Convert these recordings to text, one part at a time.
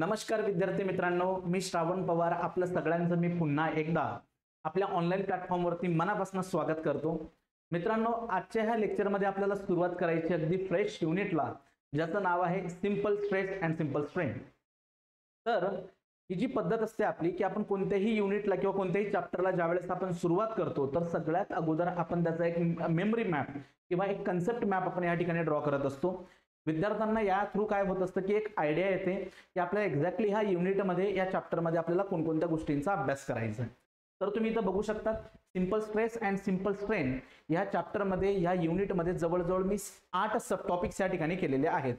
नमस्कार विद्यार्थी मित्रांनो, मी श्रावण पवार आपलं सगळ्यांचं मी पुन्हा एकदा आपल्या ऑनलाईन प्लॅटफॉर्मवरती मनापासून स्वागत करतो। मित्रांनो, आजच्या ह्या लेक्चरमध्ये आपल्याला सुरुवात करायची अगदी फ्रेश युनिटला, ज्याचं नाव आहे simple stress and simple strain. तर ही जी पद्धत असते आपली की आपण कोणत्याही युनिटला किंवा कोणत्याही चॅप्टरला ज्यावेळेस आपण सुरुवात करतो तर सगळ्यात अगोदर आपण त्याचा एक मेमरी मॅप किंवा एक कन्सेप्ट मॅप आपण या ठिकाणी ड्रॉ करत असतो। विद्यार्थ्यांना या थ्रू काय होत असतं की एक आयडिया येते की आपल्याला एक्झॅक्टली ह्या युनिटमध्ये या चॅप्टरमध्ये आपल्याला कोणकोणत्या गोष्टींचा अभ्यास करायचा आहे। तर तुम्ही इथं बघू शकता simple stress and simple strain या चॅप्टरमध्ये या युनिटमध्ये जवळजवळ मी 8 सब टॉपिक्स या ठिकाणी केलेले आहेत।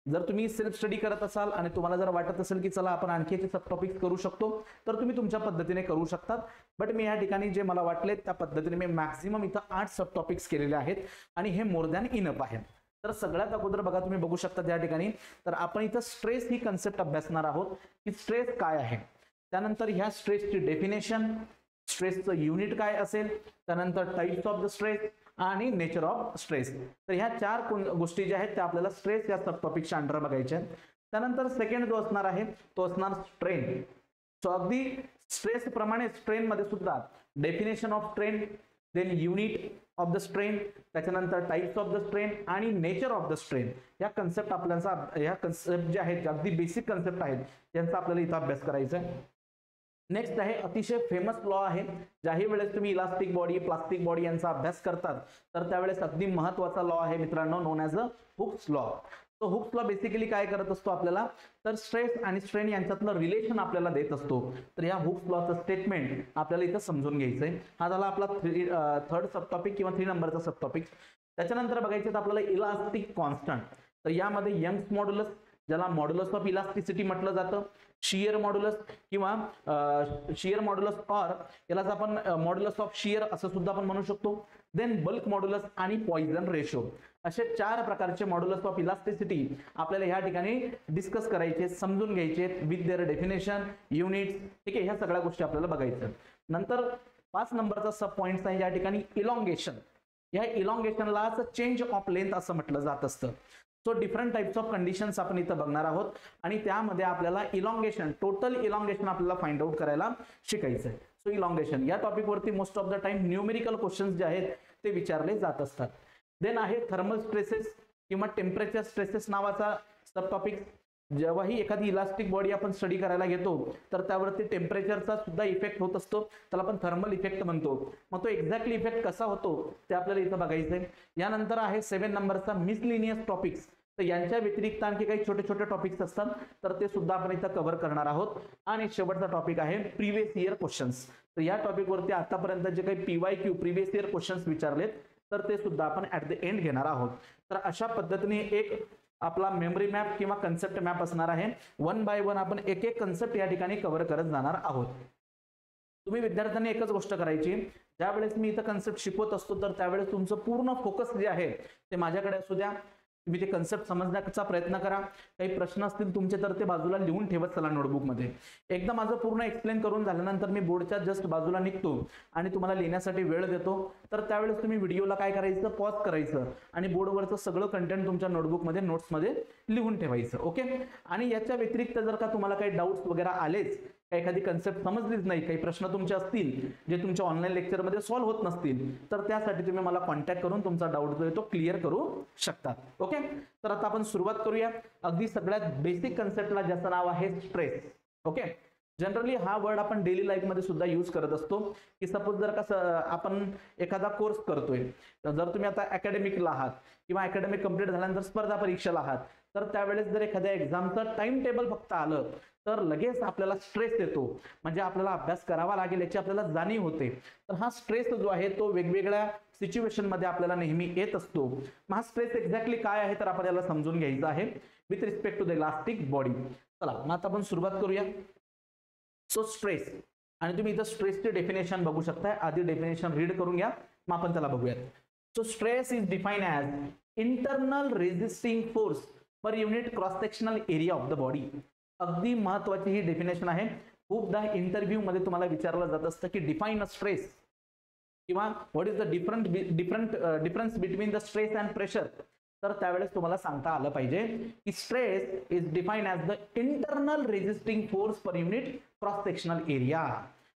जर तुम्ही सेल्फ स्टडी करत असाल आणि तुम्हाला जर वाटत असेल की चला आपण आणखी एक सब टॉपिक्स करू शकतो तर तुम्ही तुमच्या पद्धतीने करू शकतात। बट मी या ठिकाणी जे मला वाटले त्या पद्धतीने मी मॅक्सिमम इथं 8 सब टॉपिक्स केलेले आहेत आणि हे मोर दॅन इनफ आहे। तर सगळ्यात अगोदर बघा तुम्ही बघू शकता त्या ठिकाणी तर आपण इथं स्ट्रेस ही कन्सेप्ट अभ्यासणार आहोत की स्ट्रेस काय आहे, त्यानंतर ह्या स्ट्रेसची डेफिनेशन, स्ट्रेसचं युनिट काय असेल, त्यानंतर टाइप्स ऑफ द स्ट्रेस आणि नेचर ऑफ स्ट्रेस। तर ह्या 4 गोष्टी ज्या आहेत त्या आपल्याला स्ट्रेस या सब टॉपिकच्या अंडर बघायच्या आहेत। त्यानंतर सेकंड जो असणार आहे तो असणार स्ट्रेन। सो अगदी स्ट्रेस प्रमाणे स्ट्रेन मध्ये सुद्धा definition of strain, then unit of the strain, त्याच्यानंतर टाइप्स ऑफ द स्ट्रेन आणि नेचर ऑफ द स्ट्रेन या कन्सेप्ट आपल्याला ह्या कन्सेप्ट जे आहेत अगदी बेसिक कन्सेप्ट आहेत यांचा आपल्याला इथं अभ्यास करायचा आहे। नेक्स्ट आहे अतिशय फेमस लॉ आहे, ज्याही वेळेस तुम्ही इलास्टिक बॉडी प्लास्टिक बॉडी यांचा अभ्यास करतात तर त्यावेळेस अगदी महत्त्वाचा लॉ आहे मित्रांनो, नोन ॲज अ हुक्स लॉ। तो हुक्स लॉ बेसिकली काय करत असतो आपल्याला तर स्ट्रेस आणि स्ट्रेन यांच्यातलं रिलेशन आपल्याला देत असतो। तर या हुक्स लॉचं स्टेटमेंट आपल्याला इथं समजून घ्यायचंय। हा झाला आपला थर्ड सब टॉपिक किंवा 3 नंबरचा सब टॉपिक। त्याच्यानंतर बघायचं तर आपल्याला इलास्टिक कॉन्स्टंट। तर यामध्ये यंग्स मॉड्युलस, ज्याला मॉड्युलस ऑफ इलास्टिसिटी म्हटलं जातं, शियर मॉड्युलस किंवा शियर मॉड्युलस ऑर यालाच आपण मॉड्युलस ऑफ शियर असं सुद्धा आपण म्हणू शकतो, देन बल्क मॉड्युलस आणि पॉइझन रेशो, असे 4 प्रकारचे मॉड्युलस ऑफ इलास्टिसिटी आपल्याला ह्या ठिकाणी डिस्कस करायचे, समजून घ्यायचे विथ देअर डेफिनेशन, युनिट्स। ठीक आहे, ह्या सगळ्या गोष्टी आपल्याला बघायच्या। नंतर 5 नंबरचा सब पॉइंट आहे या ठिकाणी इलॉंगेशन। या इलॉंगेशनलाच चेंज ऑफ लेंथ असं म्हटलं जात असतं। So different types of conditions आपण इथं बघणार आहोत आणि त्यामध्ये आपल्याला इलॉंगेशन, टोटल इलॉंगेशन आपल्याला फाइंड आउट करायला शिकायचं आहे। सो इलॉंगेशन या टॉपिक वरती most of the time numerical questions जे आहेत ते विचारले जात असतात। देन आहे थर्मल स्ट्रेसेस किंवा टेम्परेचर स्ट्रेसेस नावाचा सब टॉपिक। जेव्हाही एखादी इलास्टिक बॉडी आपण स्टडी करायला घेतो तर त्यावरती टेम्परेचरचा सुद्धा इफेक्ट होत असतो, त्याला आपण थर्मल इफेक्ट म्हणतो। मग तो एक्झॅक्टली इफेक्ट कसा होतो ते आपल्याला इथं बघायचंय। यानंतर आहे 7 नंबरचा मिसलिनियस टॉपिक्स। तर यांच्या व्यतिरिक्त आणखी काही छोटे छोटे टॉपिक्स असतात तर ते सुद्धा आपण इथं कव्हर करणार आहोत। आणि शेवटचा टॉपिक आहे प्रिव्हियस इयर क्वेश्चन्स। तर या टॉपिक वरती आतापर्यंत जे काही PYQ प्रिव्हियस इयर क्वेश्चन्स विचारलेत तर ते सुद्धा आपण ऍट द एंड घेणार आहोत। तर अशा पद्धतीने एक आपला मेमरी मॅप किंवा कन्सेप्ट मॅप असणार आहे। 1 बाय 1 आपण एक एक कन्सेप्ट या ठिकाणी कव्हर करत जाणार आहोत। तुम्ही विद्यार्थ्यांनी एकच गोष्ट करायची, ज्यावेळेस मी इथं कन्सेप्ट शिकवत असतो तर त्यावेळेस तुमचं पूर्ण फोकस जे आहे ते माझ्याकडे असू द्या। तुम्ही ते कन्सेप्ट समजण्याचा प्रयत्न करा। काही प्रश्न असतील तुमचे तर ते बाजूला लिहून ठेवत चला नोटबुकमध्ये। एकदा माझं पूर्ण एक्सप्लेन करून झाल्यानंतर मी बोर्डच्या जस्ट बाजूला निघतो आणि तुम्हाला लिहिण्यासाठी वेळ देतो, तर त्यावेळेस तुम्ही व्हिडिओला काय करायचं, पॉज करायचं आणि बोर्डवरचं सगळं कंटेंट तुमच्या नोटबुकमध्ये नोट्समध्ये लिहून ठेवायचं। ओके। आणि याच्या व्यतिरिक्त जर का तुम्हाला काही डाऊट्स वगैरे आलेच, एखादी कन्सेप्ट समजलीच नाही, काही प्रश्न तुमचे असतील जे तुमच्या ऑनलाईन लेक्चरमध्ये सॉल्व्ह होत नसतील तर त्यासाठी तुम्ही मला कॉन्टॅक्ट करून तुमचा डाऊट जो आहे तो क्लिअर करू शकता। ओके। तर आता आपण सुरुवात करूया अगदी सगळ्यात बेसिक कन्सेप्टला, ज्याचं नाव आहे स्ट्रेस। ओके। जनरली हा वर्ड आपण डेली लाईफ मध्ये सुद्धा यूज करत असतो की सपोज जर का आपण एखादा कोर्स करतोय, जर तुम्ही आता अकॅडमिकला आहात किंवा अकॅडमिक कंप्लीट झाल्यानंतर स्पर्धा परीक्षेला आहात तर त्यावेळेस जर एखाद्या एक्झामचं टाइम टेबल फक्त आलं तर लगेच आपल्याला स्ट्रेस येतो, म्हणजे आपल्याला अभ्यास करावा लागेल याची आपल्याला जाणीव होते। तर हा स्ट्रेस जो आहे तो वेगवेगळ्या सिच्युएशन मध्ये आपल्याला नेहमी येत असतो। मग हा स्ट्रेस एक्झॅक्टली काय आहे तर आपल्याला समजून घ्यायचं आहे with respect to the elastic body. चला मग आता आपण सुरुवात करूया। सो स्ट्रेस, आणि तुम्ही इथं स्ट्रेसची डेफिनेशन बघू शकता। आधी डेफिनेशन रीड करून घ्या, मग आपण त्याला बघूयात। So stress is defined as internal resisting force per unit cross sectional area of the body. अगदी महत्वाची ही डेफिनेशन आहे। खूपदा इंटरव्ह्यू मध्ये तुम्हाला विचारलं जात असतं की डिफाइन अ स्ट्रेस किंवा what is the difference between the stress and pressure. तर त्यावेळेस तुम्हाला सांगता आलं पाहिजे की stress is define as the internal resisting force per unit cross sectional area.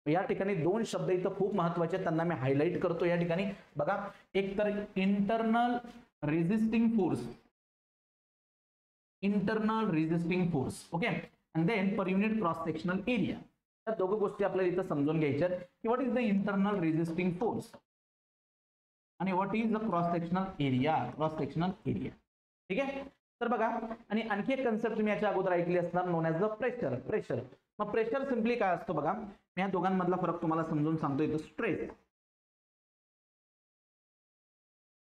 या ठिकाणी दोन शब्द इथं खूप महत्वाचे, त्यांना मी हायलाइट करतो या ठिकाणी. बघा, एक तर internal resisting force, internal resisting force, okay, and then per unit cross sectional area. या दोघं गोष्टी आपल्याला इथं समजून घ्यायच्या की what is the internal resisting force आणि what is the cross sectional area, cross sectional area. ठीक आहे. तर बघा, आणि आणखी एक कन्सेप्ट तुम्ही याच्या अगोदर ऐकली असणार, non as the pressure. Pressure, मग प्रेशर सिम्पली काय असतो बघा, मी या दोघांमधला फरक तुम्हाला समजून सांगतो. इथं स्ट्रेस,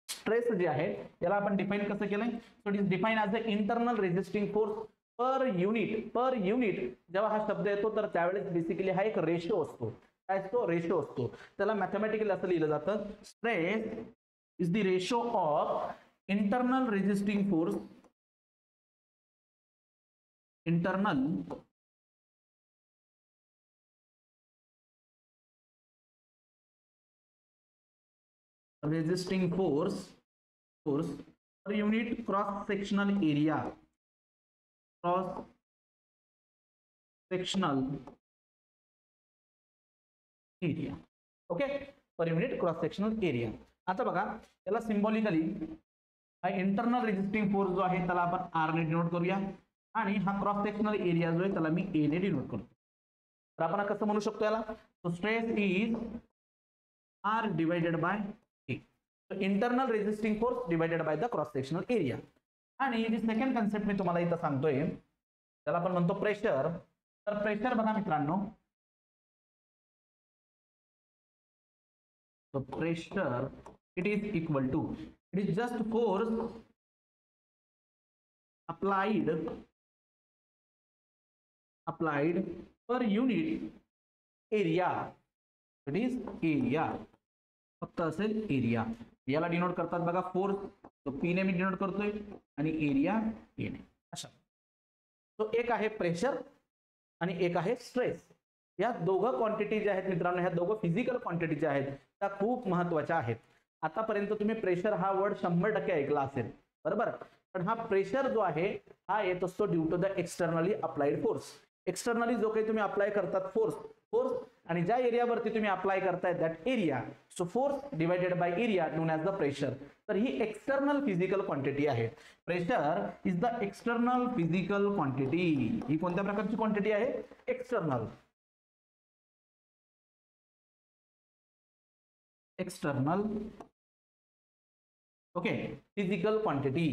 स्ट्रेस जे आहे याला आपण डिफाइन कसं केलंय, so it is define as the internal resisting force per unit. Per unit जेव्हा हा शब्द येतो तर त्यावेळेस बेसिकली हा एक रेशो असतो. काय असतो? रेशो असतो. त्याला मॅथमॅटिकली असं लिहिलं जातं, stress is the ratio of internal resisting force, internal resisting force per unit cross sectional area, cross sectional area. Okay, per unit cross sectional area. आता बघा, त्याला सिंबॉलिकली हा इंटरनल रेझिस्टिंग फोर्स जो आहे त्याला आपण आर ने डिनोट करूया, आणि हा क्रॉस सेक्शनल एरिया जो आहे त्याला मी ए ने डिनोट करतो. तर आपण कसं म्हणू शकतो याला, so stress is R divided by A. So internal resisting force divided by the cross sectional area. आणि जी सेकंड कन्सेप्ट मी तुम्हाला इथं सांगतोय त्याला आपण म्हणतो प्रेशर. तर प्रेशर बघा मित्रांनो, so pressure it is equal to, it is just force applied per unit area. it is area, फक्त असेल एरिया. याला डिनोट करतात बघा फोर्स, तो पी ने मी डिनोट करतोय आणि एरिया ए ने. अशा, तो एक आहे प्रेशर आणि एक आहे स्ट्रेस. या दोघं क्वांटिटी ज्या आहेत मित्रांनो, ह्या दोघं फिजिकल क्वांटिटी ज्या आहेत त्या खूप महत्वाच्या आहेत. आतापर्यंत तुम्ही प्रेशर हा वर्ड 100% ऐकला असेल, बरोबर. पण हा प्रेशर जो आहे हा येत असतो due to the externally applied force. Externally जो काही तुम्ही अप्लाय करतात फोर्स, आणि ज्या एरियावरती तुम्ही अप्लाय करताय that area, so force divided by area known as the pressure. तर ही एक्सटर्नल फिजिकल क्वांटिटी आहे. Pressure is the external physical quantity. ही कोणत्या प्रकारची क्वांटिटी आहे? External, external, okay, physical quantity.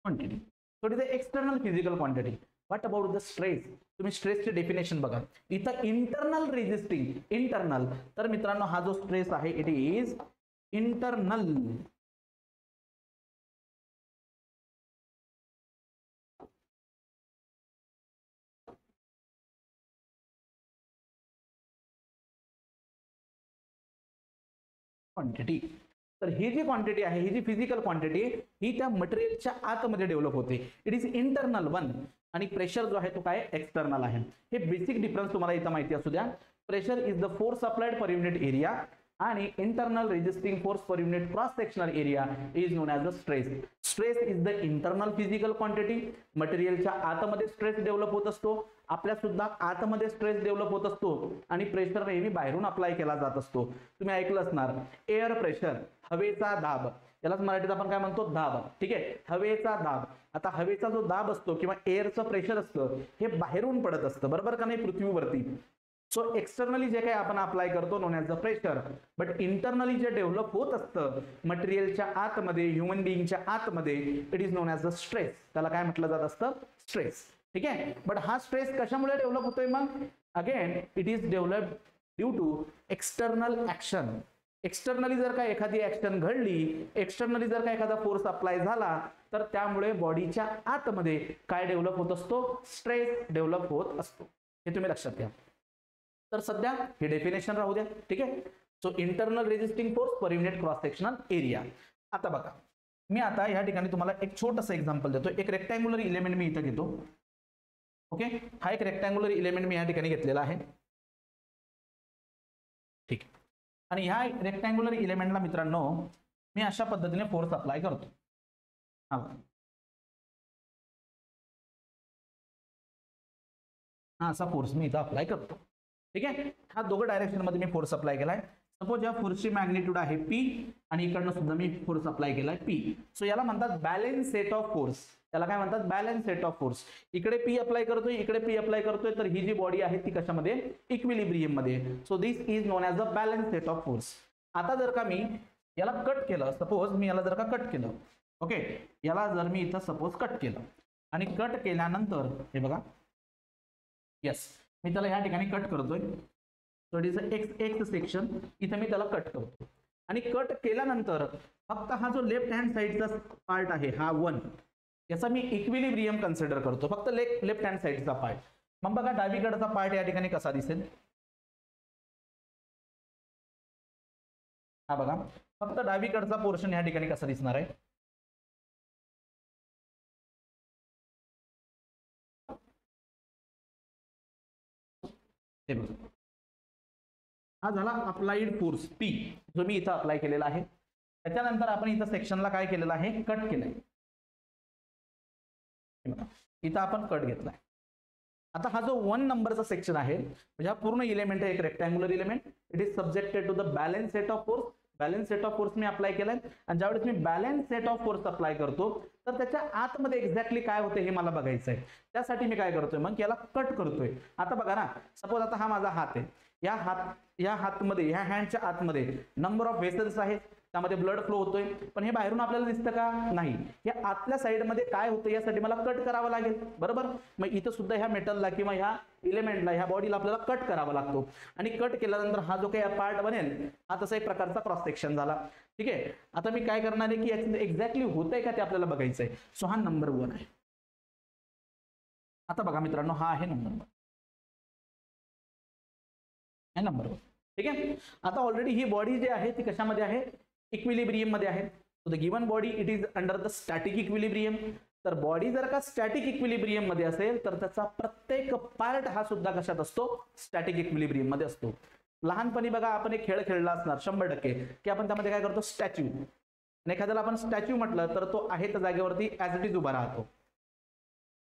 Quantity, so it is external physical quantity. What about the stress? तुम्ही स्ट्रेसचे definition बघा. इथं इंटरनल रेझिस्टिंग, इंटरनल, तर मित्रांनो हा जो स्ट्रेस आहे इट इज इंटरनल. क्वांटिटी, तर ही जी क्वांटिटी आहे, ही जी फिजिकल क्वांटिटी ही त्या मटेरियलच्या आतमध्ये डेव्हलप होते. It is internal one. आणि प्रेशर जो आहे तो काय? एक्सटर्नल आहे. हे बेसिक डिफरन्स तुम्हाला इथं माहिती असू द्या. Pressure is the force applied per unit area आणि internal resisting force per unit cross sectional area is known as the stress. Stress is the internal physical quantity. मटेरियलच्या आतमध्ये स्ट्रेस डेव्हलप होत असतो, आपल्या सुद्धा आतमध्ये स्ट्रेस डेव्हलप होत असतो, आणि प्रेशर नेहमी बाहेरून अप्लाय केला जात असतो. तुम्ही ऐकलं असणार एअर प्रेशर, हवेचा दाब, यालाच मराठीत आपण काय म्हणतो? दाब. ठीक आहे, हवेचा दाब. आता हवेचा जो दाब असतो किंवा एअरचं प्रेशर असतं हे बाहेरून पडत असतं, बरोबर का नाही, पृथ्वीवरती. सो एक्सटर्नली जे काही आपण अप्लाय करतो non as the pressure, but internally जे डेव्हलप होत असतं मटेरियलच्या आतमध्ये, ह्युमन बिईंगच्या आतमध्ये, it is known as the stress. त्याला काय म्हटलं जात असतं? स्ट्रेस. ठीक आहे, बट हा स्ट्रेस कशामुळे डेव्हलप होतोय मग? Again it is develop due to external action. Externally जर का एखादी ऍक्शन घडली, एक्सटर्नली जर का एखादा फोर्स अप्लाय झाला, तर त्यामुळे बॉडीच्या आतमध्ये काय डेव्हलप होत असतो? स्ट्रेस डेव्हलप होत असतो. हे तुम्ही लक्षात घ्या. तर सध्या हे डेफिनेशन राहू द्या. ठीक आहे, so internal resisting force per unit cross sectional area. आता बघा, मी आता या ठिकाणी तुम्हाला एक छोटंसं एक्झाम्पल देतो. एक रेक्टँग्युलर इलेमेंट मी इथं घेतो. ओके, हा एक रेक्टँग्युलर इलेमेंट मी या ठिकाणी घेतलेला आहे. ठीक आहे. आणि ह्या रेक्टँग्युलर इलेमेंटला मित्रांनो मी अशा पद्धतीने फोर्स अप्लाय करतो. हा असा फोर्स मी इथं अप्लाय करतो. ठीक आहे, हा दोघं डायरेक्शन मध्ये मी फोर्स अप्लाय केलाय. सपोज या फोर्सची मॅग्निट्यूड आहे पी आणि इकडनं सुद्धा मी फोर्स अप्लाय केलाय पी. सो याला म्हणतात बॅलन्स सेट ऑफ फोर्स. त्याला काय म्हणतात, बॅलन्स सेट ऑफ फोर्स. इकडे पी अप्लाय करतोय, इकडे पी अप्लाय करतोय, तर ही जी बॉडी आहे ती कशामध्ये, इक्विलिब्रियम मध्ये. So this is known as a balance set of force. आता जर का मी याला कट केलं, सपोज मी याला जर का कट केलं, ओके, याला जर मी इथं सपोज कट केलं आणि कट केल्यानंतर हे बघा, यस, मी त्याला या ठिकाणी कट करतोय. So it is x section. इथं मी त्याला कट करतो आणि कट केल्यानंतर फक्त हा जो लेफ्ट हँड साइडचा पार्ट आहे हा 1, याचा मी इक्विलिब्रियम कन्सिडर करतो, फक्त लेफ्ट हँड साइडचा पार्ट. मग बघा डावीकडचा पार्ट या ठिकाणी कसा दिसेल, हा बघा, फक्त डावीकडचा पोर्शन या ठिकाणी कसा दिसणार आहे. हे बघा, हा झाला अप्लाइड फोर्स पी, जो मी इथं अप्लाय केलेला आहे. त्याच्यानंतर आपण इथं सेक्शनला काय केलेलं आहे, कट केलंय. इथं आपण कट घेतलाय. आता हा जो 1 नंबरचा सेक्शन आहे, म्हणजे हा पूर्ण इलेमेंट आहे, एक rectangular element. It is subjected to the balance set of force. Balance set of force मी अप्लाय केलाय. आणि ज्यावेळेस मी balance set of force apply करतो तर त्याच्या आतमध्ये एक्झॅक्टली काय होते हे मला बघायचं आहे. त्यासाठी मी काय करतोय, मग याला कट करतोय. आता बघा ना, सपोज आता हा माझा हात आहे, या हातमध्ये, ह्या हँडच्या आतमध्ये नंबर ऑफ व्हेसल्स आहेत, त्यामध्ये ब्लड फ्लो होतोय, पण हे बाहेरून आपल्याला दिसतं का, नाही. या आतल्या साईडमध्ये काय होतं यासाठी मला कट करावं लागेल, बरोबर. मग इथं सुद्धा ह्या मेटलला किंवा ह्या इलेमेंटला, ह्या बॉडीला आपल्याला कट करावा लागतो. आणि कट केल्यानंतर हा जो काही पार्ट बनेल हा तसा एक प्रकारचा क्रॉस सेक्शन झाला. ठीक आहे, आता मी काय करणार आहे की याचं एक्झॅक्टली होतंय का ते आपल्याला बघायचं आहे. सो हा नंबर 1 आहे. आता बघा मित्रांनो, हा आहे नंबर 1, नंबर 1. ठीक आहे, आता ऑलरेडी ही बॉडी जी आहे ती कशामध्ये आहे, इक्विलिब्रियम मध्ये आहे. So the given body it is under the static equilibrium. तर बॉडी जर का स्टॅटिक इक्विलिब्रियम मध्ये असेल तर त्याचा प्रत्येक पार्ट हा सुद्धा कशात असतो, स्टॅटिक इक्विलिब्रियम मध्ये असतो. लहानपणी बघा आपण एक खेळ खेळला असणार 100% की आपण त्यामध्ये काय करतो, स्टॅच्यू. आणि एखाद्याला आपण स्टॅच्यू म्हटलं तर तो आहे त्या जागेवरती ऍज इट इज उभा राहतो,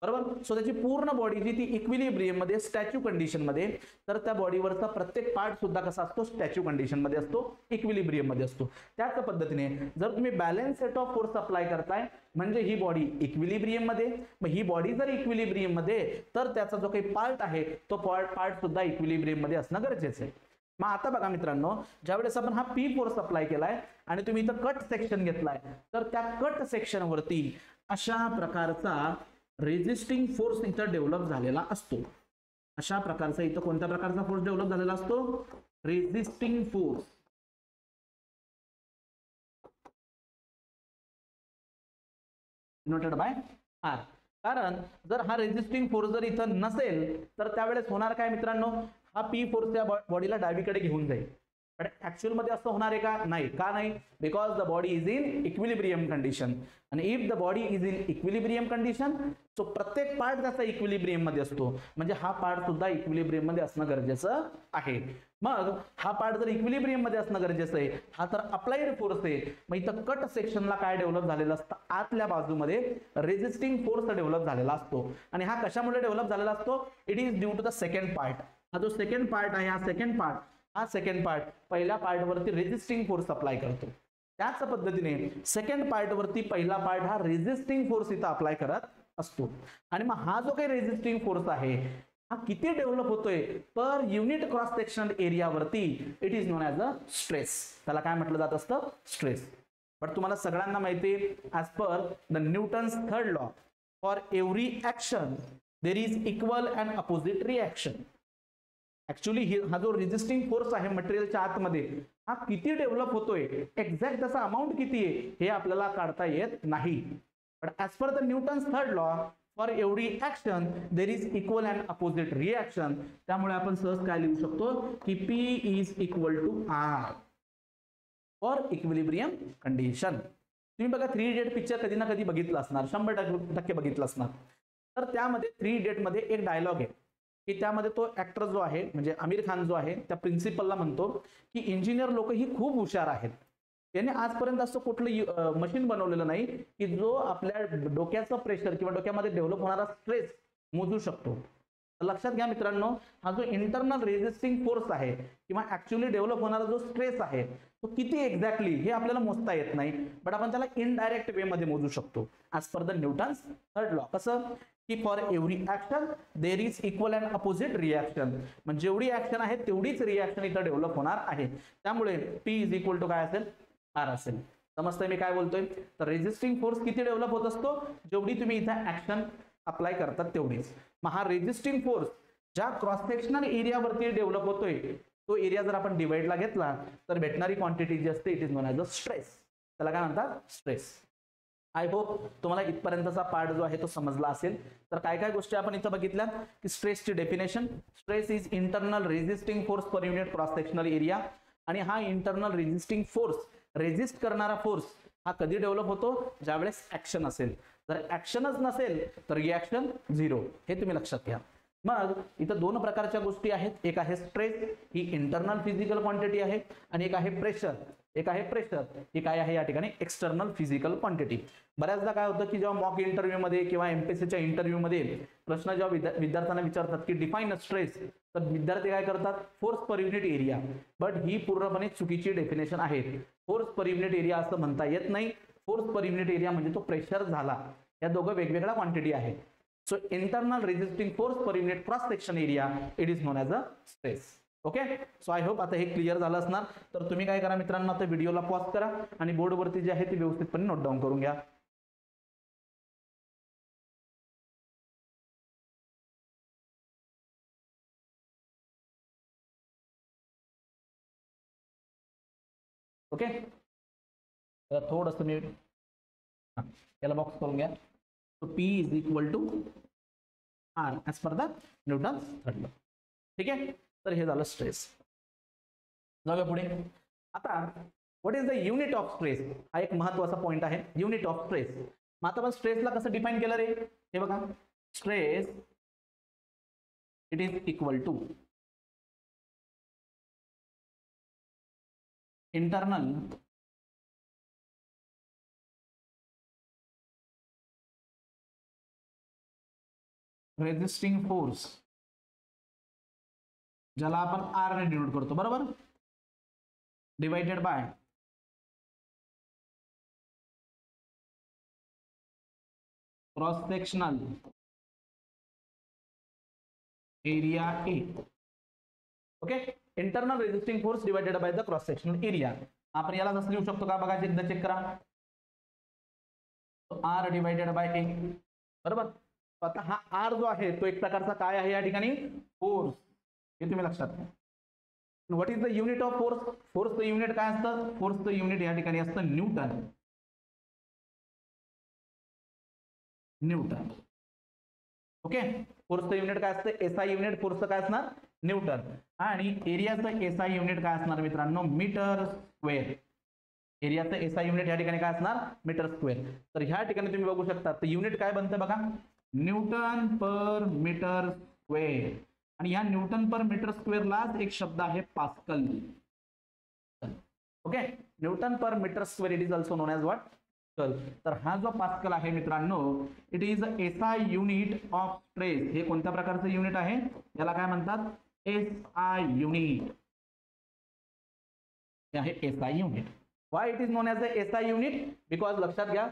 बरोबर. सो त्याची पूर्ण बॉडी जी ती इक्विलिब्रियम मध्ये, स्टॅच्यू कंडिशन मध्ये, तर त्या बॉडीवरचा प्रत्येक पार्ट सुद्धा कसा असतो, स्टॅच्यू कंडिशन मध्ये असतो, इक्विलिब्रियम मध्ये असतो. त्याच पद्धतीने जर तुम्ही balance set of force apply करताय म्हणजे ही बॉडी इक्विलिब्रियम मध्ये, मग ही बॉडी जर इक्विलिब्रियम मध्ये तर त्याचा जो काही पार्ट आहे तो पार्ट सुद्धा इक्विलिब्रियम मध्ये असणं गरजेचं आहे. मग आता बघा मित्रांनो, ज्यावेळेस आपण हा पी फोर्स अप्लाय केलाय आणि तुम्ही इथं कट सेक्शन घेतलाय, तर त्या कट सेक्शन वरती अशा प्रकारचा रेजिस्टिंग फोर्स इथं डेव्हलप झालेला असतो. अशा प्रकारचा इथं कोणत्या प्रकारचा फोर्स डेव्हलप झालेला असतो, resisting force. Noted by R. कारण जर हा रेजिस्टिंग फोर्स जर इथं नसेल तर त्यावेळेस होणार काय मित्रांनो, हा पी फोर्स त्या बॉडीला डावीकडे घेऊन जाईल. पण ऍक्च्युअल मध्ये असं होणार आहे का, नाही. का नाही, because the body is in equilibrium condition. आणि if the body is in equilibrium condition, so प्रत्येक पार्ट त्याचा इक्विलिब्रियम मध्ये असतो, म्हणजे हा पार्ट सुद्धा इक्विलिब्रियम मध्ये असणं गरजेचं आहे. मग हा पार्ट जर इक्विलिब्रियम मध्ये असणं गरजेचं आहे, हा तर अप्लाइड फोर्स आहे. मग इथं कट सेक्शनला काय डेव्हलप झालेलं असतं, आतल्या बाजूमध्ये रेजिस्टिंग फोर्स डेव्हलप झालेला असतो. आणि हा कशामुळे डेव्हलप झालेला असतो, it is due to the second part. हा जो सेकंड पार्ट आहे, हा सेकंड पार्ट पहिल्या पार्ट वरती रेजिस्टिंग फोर्स अप्लाय करतो. त्याच पद्धतीने सेकंड पार्ट वरती पहिला पार्ट हा रेजिस्टिंग फोर्स इथं अप्लाय करत असतो. आणि मग हा जो काही रेजिस्टिंग फोर्स आहे हा किती डेव्हलप होतोय पर युनिट क्रॉस सेक्शनल एरियावरती, it is known as a stress. त्याला काय म्हटलं जात असतं, स्ट्रेस. बट तुम्हाला सगळ्यांना माहिती आहे, as per the Newton's third law, for every action there is equal and opposite reaction. Actually हा जो रेजिस्टिंग फोर्स आहे मटेरियलच्या आतमध्ये, हा किती डेव्हलप होतोय, एक्झॅक्ट त्याचा अमाऊंट किती आहे हे आपल्याला काढता येत नाही. पण as per the Newton's third law, for every action there is equal and opposite reaction. त्यामुळे आपण सहज काय लिहू शकतो की P is equal to R for equilibrium condition. तुम्ही बघा 3 इडियट पिक्चर कधी ना कधी बघितलं असणार, 100% बघितलं असणार. तर त्यामध्ये 3 इडियट मध्ये एक डायलॉग आहे की त्यामध्ये तो ऍक्टर जो आहे म्हणजे आमिर खान जो आहे त्या प्रिन्सिपलला म्हणतो की इंजिनियर लोक ही खूप हुशार आहेत, त्याने आजपर्यंत असं कुठलं मशीन बनवलेलं नाही की जो आपल्या डोक्याचं प्रेशर किंवा डोक्यामध्ये डेव्हलप होणारा स्ट्रेस मोजू शकतो. लक्षात घ्या मित्रांनो, हा जो इंटरनल रेजिस्टिंग फोर्स आहे किंवा ऍक्च्युअली डेव्हलप होणारा जो स्ट्रेस आहे तो किती एक्झॅक्टली हे आपल्याला मोजता येत नाही, बट आपण त्याला इनडायरेक्ट वे मध्ये मोजू शकतो as per the Newton's third law. कसं की for every action there is equal and opposite reaction, म्हणजे जेवढी ऍक्शन आहे तेवढीच रिॲक्शन इथं डेव्हलप होणार आहे. त्यामुळे पी इज इक्वल टू काय असेल, आर असेल. समजतंय मी काय बोलतोय? तर रेजिस्टिंग फोर्स किती डेव्हलप होत असतो, जेवढी तुम्ही इथं ऍक्शन अप्लाय करतात तेवढीच. मग हा रेजिस्टिंग फोर्स ज्या क्रॉस सेक्शनल एरियावरती डेव्हलप होतोय तो एरिया जर आपण डिवाइडला घेतला तर भेटणारी क्वांटिटी जी असते it is known as a stress. त्याला काय म्हणतात, स्ट्रेस. आय होप तुम्हाला इथपर्यंतचा पार्ट जो आहे तो समजला असेल. तर काय काय गोष्टी आपण इथं बघितल्या की स्ट्रेसची definition, stress is internal resisting force per unit cross sectional area. आणि हा इंटरनल रेजिस्टिंग फोर्स, रेजिस्ट करणारा फोर्स हा कधी डेव्हलप होतो, ज्यावेळेस ऍक्शन असेल. जर ऍक्शनच नसेल तर रिॲक्शन झिरो, हे तुम्ही लक्षात घ्या. मग इथं दोन प्रकारच्या गोष्टी आहेत, एक आहे स्ट्रेस, ही इंटरनल फिजिकल क्वांटिटी आहे, आणि एक आहे प्रेशर, ही काय आहे या ठिकाणी एक्सटर्नल फिजिकल क्वांटिटी. बऱ्याचदा काय होतं की जेव्हा मॉक इंटरव्ह्यू मध्ये किंवा एमपीएससीच्या इंटरव्ह्यू मध्ये प्रश्न जेव्हा विद्यार्थ्यांना विचारतात की डिफाइन स्ट्रेस, तर विद्यार्थी काय करतात, force per unit area. But he पूर्णपणे चुकीची डेफिनेशन आहे. फोर्स पर युनिट एरिया असं म्हणता येत नाही. फोर्स पर युनिट एरिया म्हणजे तो प्रेशर झाला. या दोघं वेगवेगळ्या क्वांटिटी आहेत. So internal resisting force per unit cross section area it is known as a stress. Okay, so I hope आता हे क्लिअर झालं असणार. तर तुम्ही काय करा मित्रांनो, आता व्हिडिओला पॉज करा आणि बोर्डवरती जे आहे ते व्यवस्थितपणे नोट डाऊन करून घ्या. ओके, तर थोडंसं मी याला बॉक्स करून घ्या. So P is equal to R as per the Newton's third law. ठीक आहे, तर हे झालं स्ट्रेस. जाऊया पुढे. आता what is the unit of stress, हा एक महत्वाचा पॉइंट आहे, युनिट ऑफ स्ट्रेस. मग आता आपण स्ट्रेसला कसं डिफाइन केलं रे, हे बघा, stress it is equal to internal resisting force, ज्याला आपण आर ने डिनोट करतो, बरोबर, divided by cross sectional area A. Okay, internal resisting force divided by the cross sectional area. आपण याला जसं लिहू शकतो का, बघा एकदा चेक करा, आर डिवाइडेड बाय ए, बरोबर. आता हा आर जो आहे तो एक प्रकारचा काय आहे या ठिकाणी, फोर्स, हे तुम्ही लक्षात घ्या. What is the unit of force, फोर्सचं युनिट काय असतं, फोर्सचं युनिट या ठिकाणी असतं न्यूटन. न्यूटन. ओके, फोर्सचं युनिट काय असतं, एसआय युनिट फोर्सचं काय असणार, न्यूटन. आणि एरियाचं एसआय युनिट काय असणार मित्रांनो, मीटर स्क्वेअर. एरियाचं एसआय युनिट या ठिकाणी काय असणार, मीटर स्क्वेअर. तर ह्या ठिकाणी तुम्ही बघू शकता तर युनिट काय बनतं बघा, न्यूटन पर मीटर स्क्वेअर. आणि या न्यूटन पर मीटर स्क्वेअरलाच एक शब्द आहे pascal. Okay, newton per metre square it is also known as what, तर हा जो पास्कल आहे मित्रांनो, it is SI unit of stress. हे कोणत्या प्रकारचं युनिट आहे, याला काय म्हणतात, एसआय युनिट. हे आहे SI unit. Why it is known as a SI unit, because लक्षात घ्या,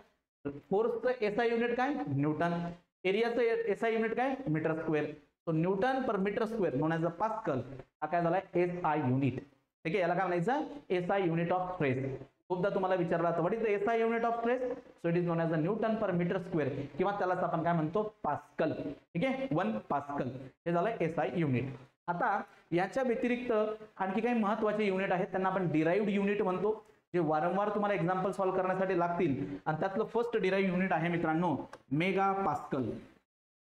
फोर्सचं एसआय युनिट काय, न्यूटन. एरियाचं एसआय युनिट काय, metre square. So newton per metre square known as a pascal, हा काय झालाय, एसआय युनिट. ठीक आहे, याला काय म्हणायचं, एसआय युनिट ऑफ स्ट्रेस. खूपदा तुम्हाला विचारला जातं what is the SI unit of stress, so it is known as a newton per metre square, किंवा त्यालाच आपण काय म्हणतो, पास्कल. ठीक आहे, 1 पास्कल, हे झालं एसआय युनिट. आता याच्या व्यतिरिक्त आणखी काही महत्वाचे युनिट आहेत, त्यांना आपण डिराइव्ड युनिट म्हणतो, जे वारंवार तुम्हाला एक्झाम्पल सॉल्व्ह करण्यासाठी लागतील. आणि त्यातलं फर्स्ट डिराइव्ड युनिट आहे मित्रांनो, mega pascal.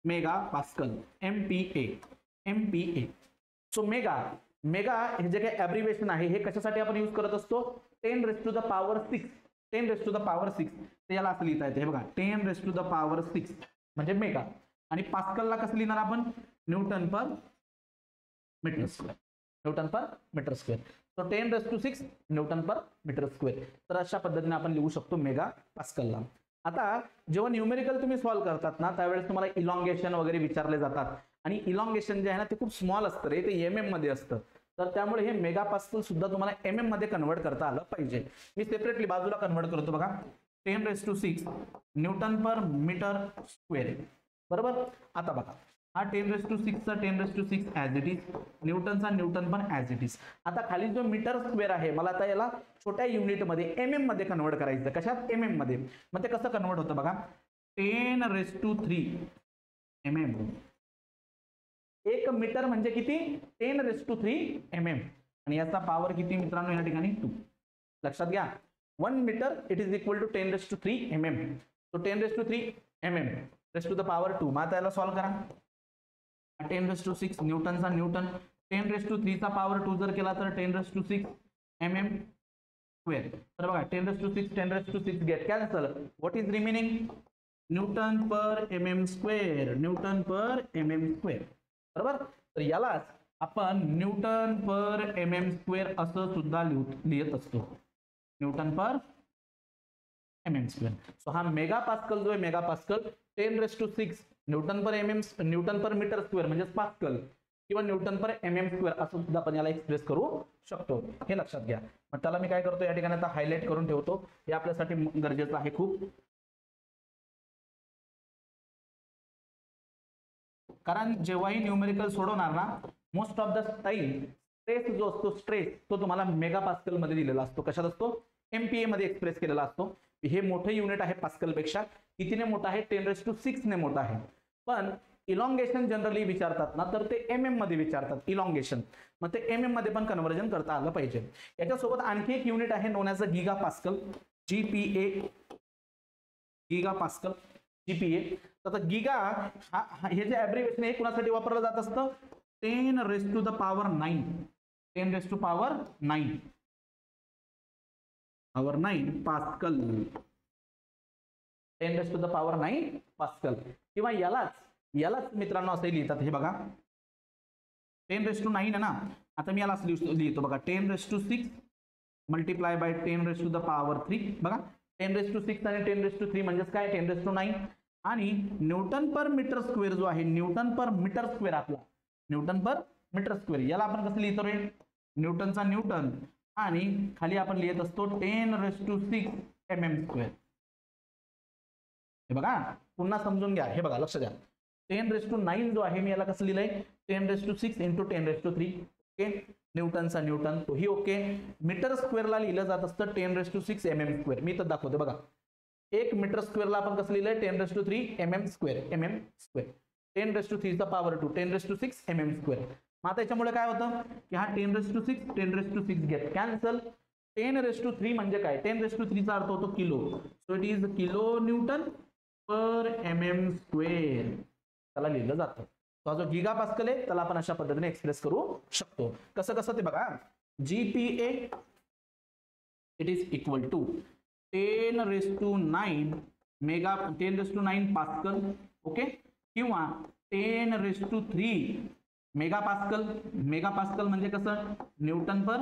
Mega pascal, MPa. MPa. So mega हे जे काही ॲब्रिव्हिएशन आहे हे कशासाठी आपण यूज करत असतो, 10 raised to the power 6. 10 raised to the power 6, तर याला असं लिहिता येते, हे बघा, 10 raised to the power 6 म्हणजे मेगा. आणि पास्कलला कसं लिहिणार आपण, Newton per metre square, Newton per metre square. So 10⁶ Newton per metre square. तर अशा पद्धतीने आपण लिहू शकतो मेगा पास्कलला. आता जेव्हा न्यूमेरिकल तुम्ही सॉल्व्ह करतात ना त्यावेळेस तुम्हाला इलॉंगेशन वगैरे विचारले जातात आणि इलॉंगेशन जे आहे ना ते खूप स्मॉल असतं रे, ते MM मध्ये असतं. तर त्यामुळे हे मेगा पास्कल सुद्धा तुम्हाला MM मध्ये कन्वर्ट करता आलं पाहिजे. मी सेपरेटली बाजूला कन्वर्ट करतो बघा. 10⁶ न्यूटन पर मीटर स्क्वेअर. बरोबर. आता बघा हा 10⁶ चा 10⁶ ॲज इट इज, न्यूटनचा न्यूटन पण ॲज इट इज. आता खाली जो मीटर स्क्वेअर आहे मला आता याला छोट्या युनिट मध्ये MM मध्ये कन्वर्ट करायचं. कशात, MM मध्ये. मग ते कसं कन्वर्ट होतं बघा. 10�3 mm. 1 मीटर म्हणजे किती, 10�3 mm. आणि याचा पॉवर किती मित्रांनो या ठिकाणी 2. लक्षात घ्या. 1 metre it is equal to 10�3 mm. So 10�3 mm raised to the power 2. मग आता याला सॉल्व्ह करा. 10�6 न्यूटनचा न्यूटन, 10�3 चा पॉवर 2 जर केला तर 10�6 mm स्क्वेअर. तर बघा 10�6 get cancel. What is remaining, Newton per mm square, Newton per mm square. बरोबर. तर यालाच आपण न्यूटन पर mm स्क्वेअर असं सुद्धा लिहित असतो, Newton per mm square. So हा मेगा पास्कल जो आहे mega pascal 10⁶ Newton per MM, Newton per metre square म्हणजे पास्कल किंवा न्यूटन पर MM स्क्वेअर असं सुद्धा आपण याला एक्सप्रेस करू शकतो. हे लक्षात घ्या. मग त्याला मी काय करतो या ठिकाणी आता हायलाइट करून ठेवतो. हे आपल्यासाठी गरजेचं आहे खूप. कारण जेव्हाही न्यूमेरिकल सोडवणार ना most of the time stress जो असतो, स्ट्रेस तो तुम्हाला मेगा पास्कल मध्ये दिलेला असतो. कशात असतो, MPa मध्ये एक्सप्रेस केलेला असतो. हे मोठं युनिट आहे पास्कल पेक्षा. कितीने मोठा आहे, 10⁶ ने मोठा आहे. पण इलॉंगेशन जनरली विचारतात ना तर ते MM मध्ये विचारतात इलॉंगेशन. मग ते MM मध्ये पण कन्वर्जन करता आलं पाहिजे. याच्यासोबत आणखी एक युनिट आहे नोन ॲज अ giga pascal, GPa, giga pascal, GPa. तर गीगा हे जे ॲब्रिव्हिएशन आहे कुणासाठी वापरलं जात असतं, 10⁹ 10⁹ power 9 पास्कल, 10⁹ पास्कल. किंवा यालाच मित्रांनो असे लिहितात. हे बघा 10⁹ आहे ना. आता मी याला लिहितो बघा 10⁶ मल्टिप्लाय बाय 10⁻³ बघा 10⁶ आणि 10⁻³ म्हणजेच काय 10⁹. आणि न्यूटन पर मीटर स्क्वेअर जो आहे, न्यूटन पर मीटर स्क्वेअर आपला, न्यूटन पर मीटर स्क्वेअर याला आपण कसं लिहितो रे, न्यूटनचा न्यूटन आणि खाली आपण लिहित असतो 10⁶ mm स्क्वेअर. हे बघा पुन्हा समजून घ्या. हे बघा लक्ष द्या. 10⁹ जो आहे मी याला कसं लिहिलंय 10⁶ × 10⁻³. ओके. न्यूटनचा न्यूटन तोही ओके. मीटर स्क्वेअरला लिहिलं जात असतं 10⁶ mm स्क्वेअर. मी तर दाखवतो बघा. 1 मीटर स्क्वेअरला आपण कसं लिहिलंय 10⁻³ mm स्क्वेअर, mm स्क्वेअर. 10⁻³ चा पॉवर 2 10⁻6 mm स्क्वेअर. मग आता याच्यामुळे काय होतं की हा 10⁻6 गेट कॅन्सल. 10⁻³ म्हणजे काय, 10⁻³ चा अर्थ होतो kilo. So it is kilo newton per mm square त्याला लिहिलं जातं. तो जो गीगा पास्कल आहे त्याला आपण अशा पद्धतीने एक्सप्रेस करू शकतो. कसं ते बघा. GPa it is equal to 10⁹ mega 10⁹ pascal. Okay. किंवा 10⁻³ मेगा पास्कल. मेगा पास्कल म्हणजे कसं न्यूटन पर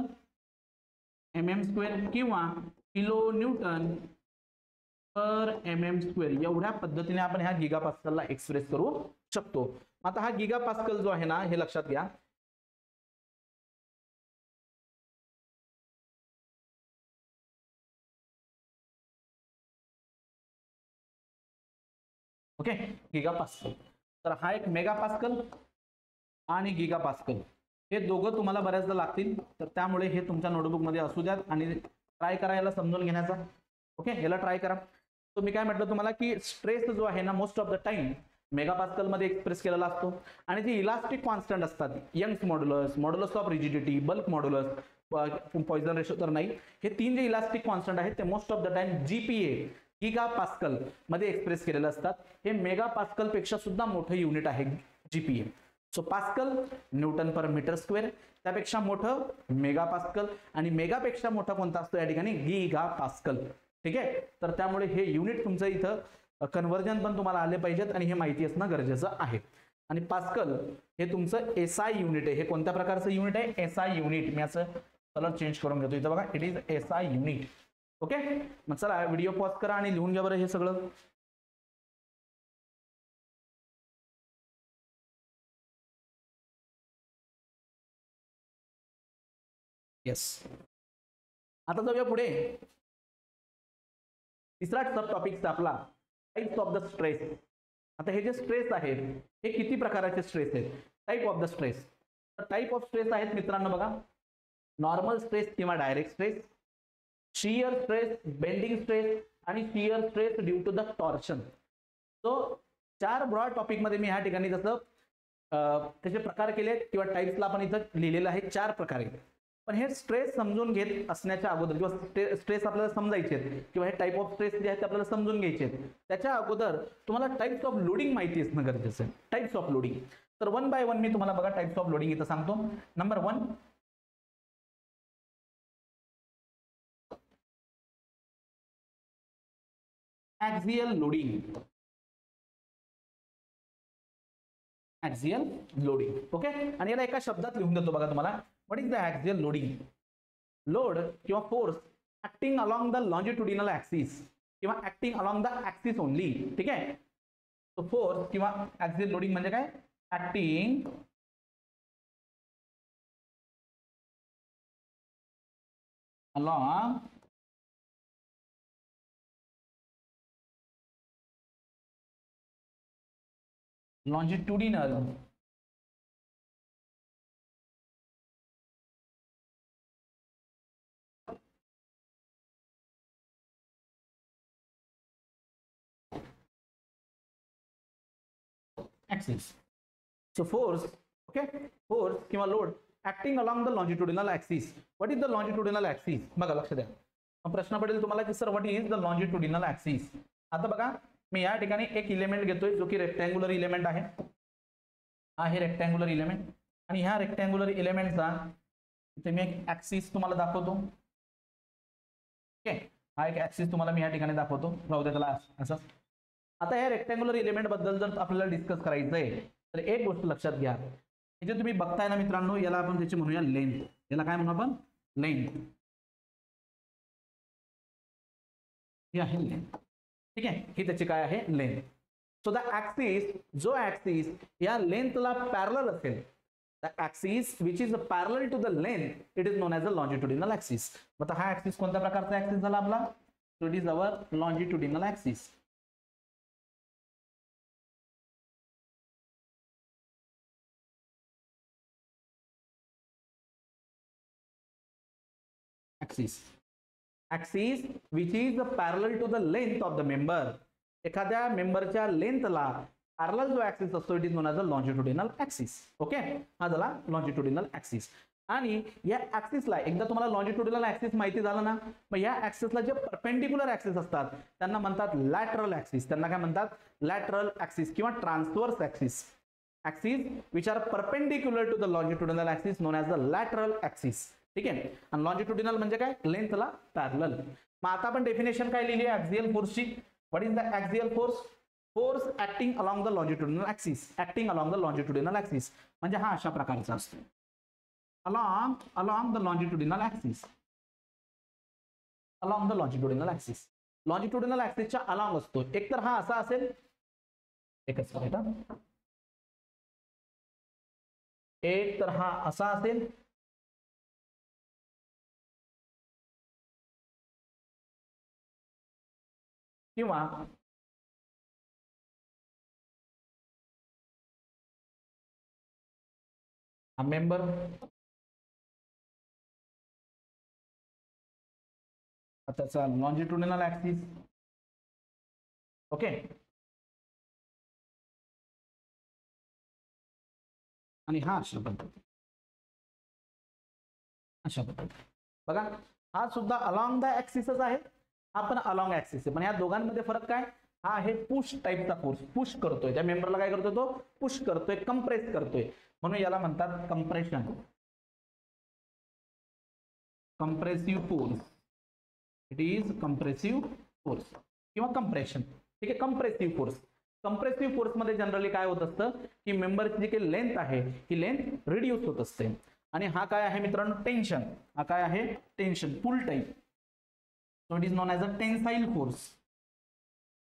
mm स्क्वेअर किंवा kilo newton per mm square. एवढ्या पद्धतीने आपण ह्या गीगा पास्कलला एक्सप्रेस करू शकतो. आता हा गीगा पास्कल जो आहे ना हे लक्षात घ्या. ओके. Giga pascal. तर हा एक मेगा पास्कल आणि गीगा पास्कल हे दोघं तुम्हाला बऱ्याचदा लागतील. तर त्यामुळे हे तुमच्या नोटबुक मध्ये असू द्यात आणि ट्राय करा याला समजून घेण्याचा. ओके. याला ट्राय करा. तो मी काय म्हटलं तुम्हाला की स्ट्रेस जो आहे ना most of the time mega pascal मध्ये एक्सप्रेस केलेला असतो. आणि जे इलास्टिक कॉन्स्टंट असतात, Young's modulus, modulus of rigidity, bulk modulus, Poisson ratio तर नाही, हे 3 जे इलास्टिक कॉन्स्टंट आहेत ते most of the time GPa giga pascal मध्ये एक्सप्रेस केलेले असतात. हे मेगा पास्कल पेक्षा सुद्धा मोठं युनिट आहे GPa. So pascal Newton per metre square, त्यापेक्षा मोठं मेगा पास्कल, आणि मेगापेक्षा मोठा कोणता असतो या ठिकाणी गीगा पास्कल. ठीक आहे. तर त्यामुळे हे युनिट तुमचं इथं कन्व्हर्जन पण तुम्हाला आले पाहिजेत आणि हे माहिती असणं गरजेचं आहे. आणि पास्कल हे तुमचं एसआय युनिट आहे. हे कोणत्या प्रकारचं युनिट आहे? SI unit. मी असं कलर चेंज करून घेतो इथं बघा, it is SI unit. Okay, मग चला व्हिडिओ पॉज करा आणि लिहून घ्या बरं हे सगळं. येस, आता जाऊया पुढे. तिसरा सब टॉपिक आपला टाइप्स ऑफ द स्ट्रेस. आता हे जे स्ट्रेस आहेत हे किती प्रकारचे स्ट्रेस आहेत? Type of the stress. तर टाइप ऑफ स्ट्रेस आहेत मित्रांनो बघा, नॉर्मल स्ट्रेस किंवा direct stress, shear stress, bending stress आणि shear stress due to the torsion. So 4 broad topic मध्ये मी ह्या ठिकाणी जसं त्याचे प्रकार केले किंवा टाइप्सला आपण इथं लिहिलेलं आहे 4 प्रकारे. पण हे स्ट्रेस समजून घेत असण्याच्या अगोदर किंवा स्ट्रेस आपल्याला समजायचे आहेत किंवा हे टाइप ऑफ स्ट्रेस जे आहेत ते आपल्याला समजून घ्यायचे आहेत, त्याच्या अगोदर तुम्हाला टाइप्स ऑफ लोडिंग माहिती असणं गरजेचं आहे. Types of loading. तर 1 बाय 1 मी तुम्हाला बघा टाइप्स ऑफ लोडिंग इथं सांगतो. Number 1, axial loading. Axial loading. Okay, आणि याला एका शब्दात लिहून देतो बघा तुम्हाला. What is the axial loading? Load किंवा force acting along the longitudinal axis किंवा acting along the axis only. ठीक आहे, तो फोर्स किंवा ऍक्सियल लोडिंग म्हणजे काय? Acting along longitudinal axis. So force, okay, force किंवा load acting along the longitudinal axis. What is the longitudinal axis? बघा लक्ष द्या. प्रश्न पडेल तुम्हाला की sir what is the longitudinal axis. आता बघा मी या ठिकाणी एक इलेमेंट घेतोय जो की रेक्टँग्युलर इलेमेंट आहे. हा हे रेक्टँग्युलर इलेमेंट आणि ह्या रेक्टँग्युलर इलेमेंटचा इथे मी एक ऍक्सिस तुम्हाला दाखवतो. ओके, हा एक ऍक्सिस तुम्हाला मी या ठिकाणी दाखवतो. राहू दे त्याला असं. आता ह्या रेक्टँग्युलर इलेमेंट बद्दल जर आपल्याला डिस्कस करायचं आहे तर एक गोष्ट लक्षात घ्या. हे जे तुम्ही बघताय ना मित्रांनो, याला आपण त्याची म्हणूया लेंथ. याला काय म्हणू आपण? लेंथ. ही आहे लेंथ. ठीक आहे, ही त्याची काय आहे? लेंथ. सो द ऍक्सिस, जो ऍक्सिस या लेंथला पॅरलल असेल, the axis which is parallel to the length, it is known as a longitudinal axis. आता हा ऍक्सिस कोणत्या प्रकारचा ऍक्सिस झाला आपला? So it is our longitudinal axis. Axis, axis which is parallel to the length of the member. एखाद्या मेंबरच्या लेंथला parallel जो ऍक्सिस असतो it is known as a longitudinal axis. Okay, हा झाला लॉन्जिट्युडिनल ऍक्सिस. आणि या ऍक्सिसला एकदा तुम्हाला लॉन्जिट्युडिनल ऍक्सिस माहिती झालं ना, मग या ऍक्सिसला जे परपेंडिक्युलर ऍक्सिस असतात त्यांना म्हणतात लॅटरल ऍक्सिस. त्यांना काय म्हणतात? लॅटरल ऍक्सिस किंवा transverse axis. Axis which are perpendicular to the longitudinal axis known as the lateral axis. ठीक आहे, आणि लॉन्जिट्युडिनल म्हणजे काय? लेंथला पॅरलल. मग आता आपण डेफिनेशन काय लिहिली आहे ऍक्सियल फोर्सची? What is the axial force? Force acting along the longitudinal axis. Acting along the longitudinal axis म्हणजे हा अशा प्रकारचा असतो. Along the longitudinal axis. Along the longitudinal axis. Longitudinal ऍक्सिसच्या along असतो. एक तर हा असा असेल, एकच मिनिट, एक तर हा असा असेल किंवा हा मेंबर त्याचा लॉन्जिट्युडिनल ऍक्सिस. ओके, आणि हा अशा पद्धती, अशा पद्धती. बघा हा सुद्धा अलॉंग द ऍक्सिसच आहे, हा पण अलॉंग ऍक्सिस आहे. पण या दोघांमध्ये फरक काय? हा आहे पुश टाईपचा फोर्स. पुश करतोय त्या मेंबरला, काय करतोय तो? पुश करतोय, कंप्रेस करतोय. म्हणून याला म्हणतात compression, compressive force. It is compressive force किंवा कंप्रेशन. ठीक आहे. कंप्रेसिव्ह फोर्स, कंप्रेसिव्ह फोर्स मध्ये जनरली काय होत असतं की मेंबरची जी काही लेंथ आहे ही लेंथ रिड्यूस होत असते. आणि हा काय आहे मित्रांनो, टेन्शन. हा काय आहे, tension, pull type. So it is known as a tensile force.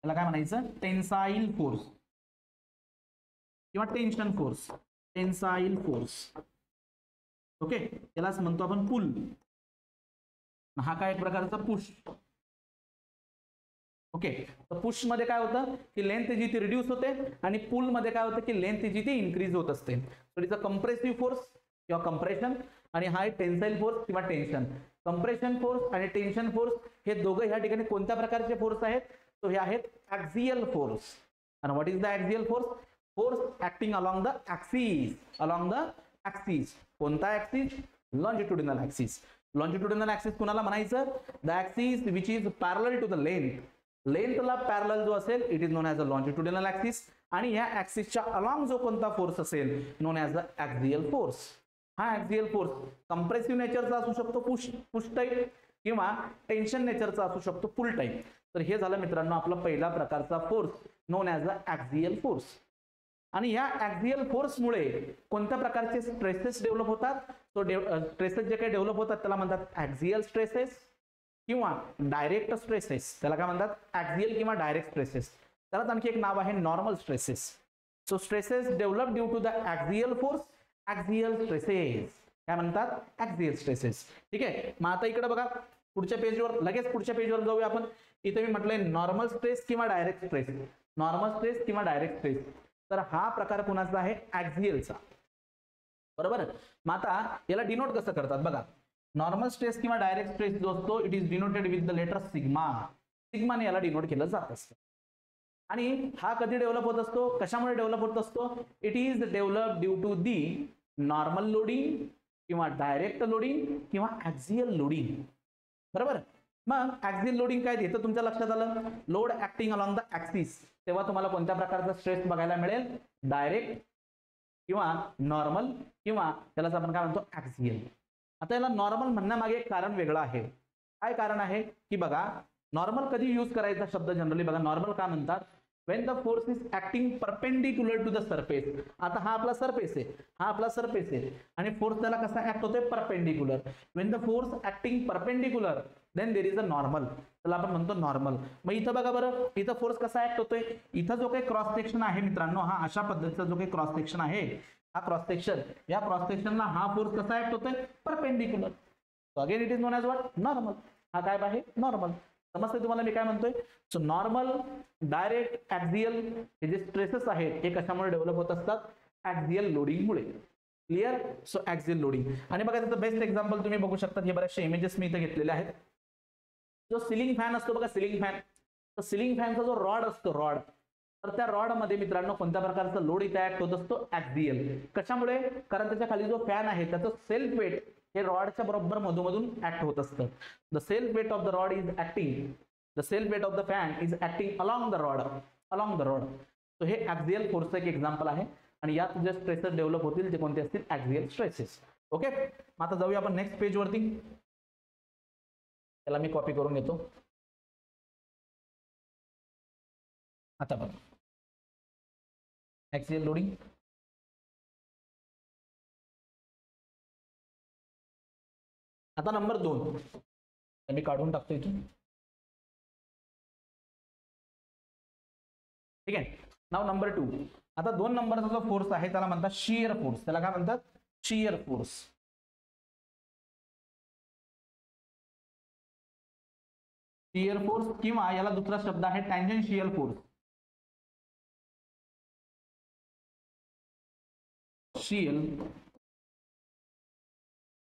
त्याला काय म्हणायचं, टेन्साईल फोर्स किंवा tension force, tensile force. Okay, त्यालाच म्हणतो आपण पुल. हा काय एक प्रकारचा पुश. ओके, तर पुश मध्ये काय होतं की लेंथ जी ती रिड्यूस होते आणि पुल मध्ये काय होतं की लेंथ जी ती इन्क्रीज होत असते. So it is a compressive force किंवा कंप्रेशन, आणि हा टेन्साईल फोर्स किंवा टेन्शन. कंप्रेशन फोर्स आणि टेन्शन फोर्स हे दोघं ह्या ठिकाणी कोणत्या प्रकारचे फोर्स आहेत, तो हे आहेत ऍक्सियल फोर्स. आणि what is the axial force, force acting along the axis, along the axis. कोणता axis, longitudinal axis. Longitudinal axis कुणाला म्हणायचं, the axis which is parallel to the length. लेंथला पॅरलल जो असेल it is known as a longitudinal axis, आणि या ऍक्सिसच्या along जो कोणता फोर्स असेल known as the axial force. हा ऍक्सियल फोर्स कंप्रेसिव्ह नेचरचा असू शकतो, पुश टाईप, किंवा टेन्शन नेचरचा असू शकतो, पुल टाईप. तर हे झालं मित्रांनो आपला पहिला प्रकारचा force non as the axial force. आणि या ऍक्सियल फोर्समुळे कोणत्या प्रकारचे स्ट्रेसेस डेव्हलप होतात, तो स्ट्रेसेस जे काही डेव्हलप होतात त्याला म्हणतात ऍक्सियल स्ट्रेसेस किंवा डायरेक्ट स्ट्रेसेस. त्याला काय म्हणतात, ऍक्सियल किंवा डायरेक्ट स्ट्रेसेस. त्यालाच आणखी एक नाव आहे normal stresses. So stresses develop due to the axial force, axial stresses. काय म्हणतात, ऍक्सियल स्ट्रेसेस. ठीक आहे. मग आता इकडे बघा पुढच्या पेजवर, लगेच पुढच्या पेजवर जाऊया आपण. इथे मी म्हटलंय नॉर्मल स्ट्रेस किंवा डायरेक्ट स्ट्रेस, नॉर्मल स्ट्रेस किंवा डायरेक्ट स्ट्रेस. तर हा प्रकार कोणाचा आहे, ऍक्सियलचा. बरोबर. मग आता याला डिनोट कसं करतात बघा. नॉर्मल स्ट्रेस किंवा डायरेक्ट स्ट्रेस जो असतो it is denoted with the letter sigma. सिग्माने याला डिनोट केलं जात असतं. आणि हा कधी डेव्हलप होत असतो, कशामुळे डेव्हलप होत असतो, it is develop due to the normal loading किंवा डायरेक्ट लोडिंग किंवा ऍक्सियल लोडिंग. बरोबर. मग ऍक्सियल लोडिंग काय देतं तुमच्या लक्षात आलं, load acting along the axis. तेव्हा तुम्हाला कोणत्या प्रकारचा स्ट्रेस बघायला मिळेल, डायरेक्ट किंवा नॉर्मल किंवा त्यालाच आपण काय म्हणतो, ऍक्सियल. आता याला नॉर्मल म्हणण्यामागे एक कारण वेगळं आहे. काय कारण आहे की बघा, नॉर्मल कधी यूज करायचा शब्द जनरली बघा, नॉर्मल का म्हणतात, when the force is acting perpendicular to the surface. आता हा आपला सरफेस आहे, हा आपला सरफेस आहे, आणि फोर्स त्याला कसा ऍक्ट होतोय, perpendicular. when the force acting perpendicular then there is a normal. त्याला आपण म्हणतो नॉर्मल. मग इथं बघा बरं, इथं फोर्स कसा ऍक्ट होतोय, इथं जो काही क्रॉस सेक्शन आहे मित्रांनो, हा अशा पद्धतीचा जो काही क्रॉस सेक्शन आहे, हा क्रॉस सेक्शन, या क्रॉस सेक्शनला हा फोर्स कसा ऍक्ट होतोय, perpendicular. So again it is known as what, normal. हा काय आहे, नॉर्मल. समजते तुम्हाला मी काय म्हणतोय. सो नॉर्मल, डायरेक्ट, ऍक्सियल हे जे स्ट्रेसेस आहेत हे कशामुळे डेव्हलप होत असतात, ऍक्सियल लोडिंगमुळे. क्लिअर. So axial loading. आणि बघा त्याचं बेस्ट एक्झाम्पल तुम्ही बघू शकता, हे बरेचसे इमेजेस मी इथे घेतलेले आहेत. जो सिलिंग फॅन असतो बघा, सिलिंग फॅन, तर सिलिंग फॅनचा जो रॉड असतो, रॉड, तर त्या रॉड मध्ये मित्रांनो कोणत्या प्रकारचा लोड इथे ऍक्ट होत असतो, ऍक्सियल. कशामुळे, कारण त्याच्या खाली जो फॅन आहे त्याचं सेल्फ वेट हे रॉडच्या बरोबर मधून ऍक्ट होत असतं. The self weight of the rod is acting, the self weight of the fan is acting along the rod, along the rod. So हे ऍक्सियल फोर्सचं एक एक्झाम्पल आहे. आणि यात जे स्ट्रेसेस डेव्हलप होतील ते कोणते असतील, ऍक्सियल स्ट्रेसेस. ओके. आता जाऊया आपण नेक्स्ट पेज वरती. त्याला मी कॉपी करून घेतो. आता बघा ऍक्सियल लोडिंग. आता नंबर 2 मी काढून टाकतो इथून. ठीक आहे. नाव नंबर 2. आता 2 नंबरचा जो फोर्स आहे त्याला म्हणतात शियर फोर्स. त्याला काय म्हणतात, शियर फोर्स. शियर फोर्स किंवा याला दुसरा शब्द आहे tangential force. Shear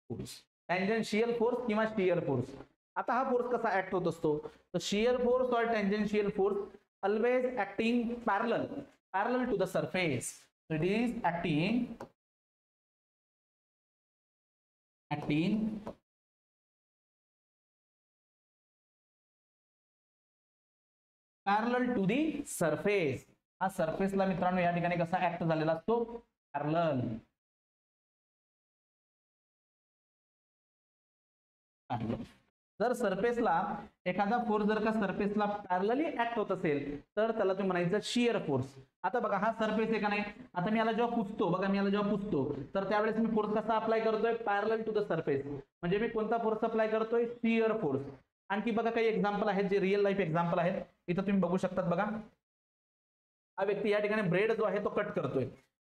force, tangential force किंवा शियर फोर्स. आता हा फोर्स कसा ऍक्ट होत असतो, तर शियर फोर्स और tangential force always acting parallel to the surface. So it is acting parallel to the surface. हा सरफेसला मित्रांनो या ठिकाणी कसा ऍक्ट झालेला असतो, पॅरलल. जर सरफेसला एखादा फोर्स जर का सरफेसला पॅरलली ऍक्ट होत असेल तर त्याला तुम्ही म्हणायचं शियर फोर्स. आता बघा हा सरफेस आहे का नाही, आता मी याला जेव्हा पुसतो, बघा मी याला जेव्हा पुसतो तर त्यावेळेस मी फोर्स कसा अप्लाय करतोय, पॅरलल टू द सरफेस, म्हणजे मी कोणता फोर्स अप्लाय करतोय, शियर फोर्स. आणखी बघा काही एक्झाम्पल आहेत जे रिअल लाईफ एक्झाम्पल आहेत, इथं तुम्ही बघू शकतात. बघा हा व्यक्ती या ठिकाणी ब्रेड जो आहे तो कट करतोय,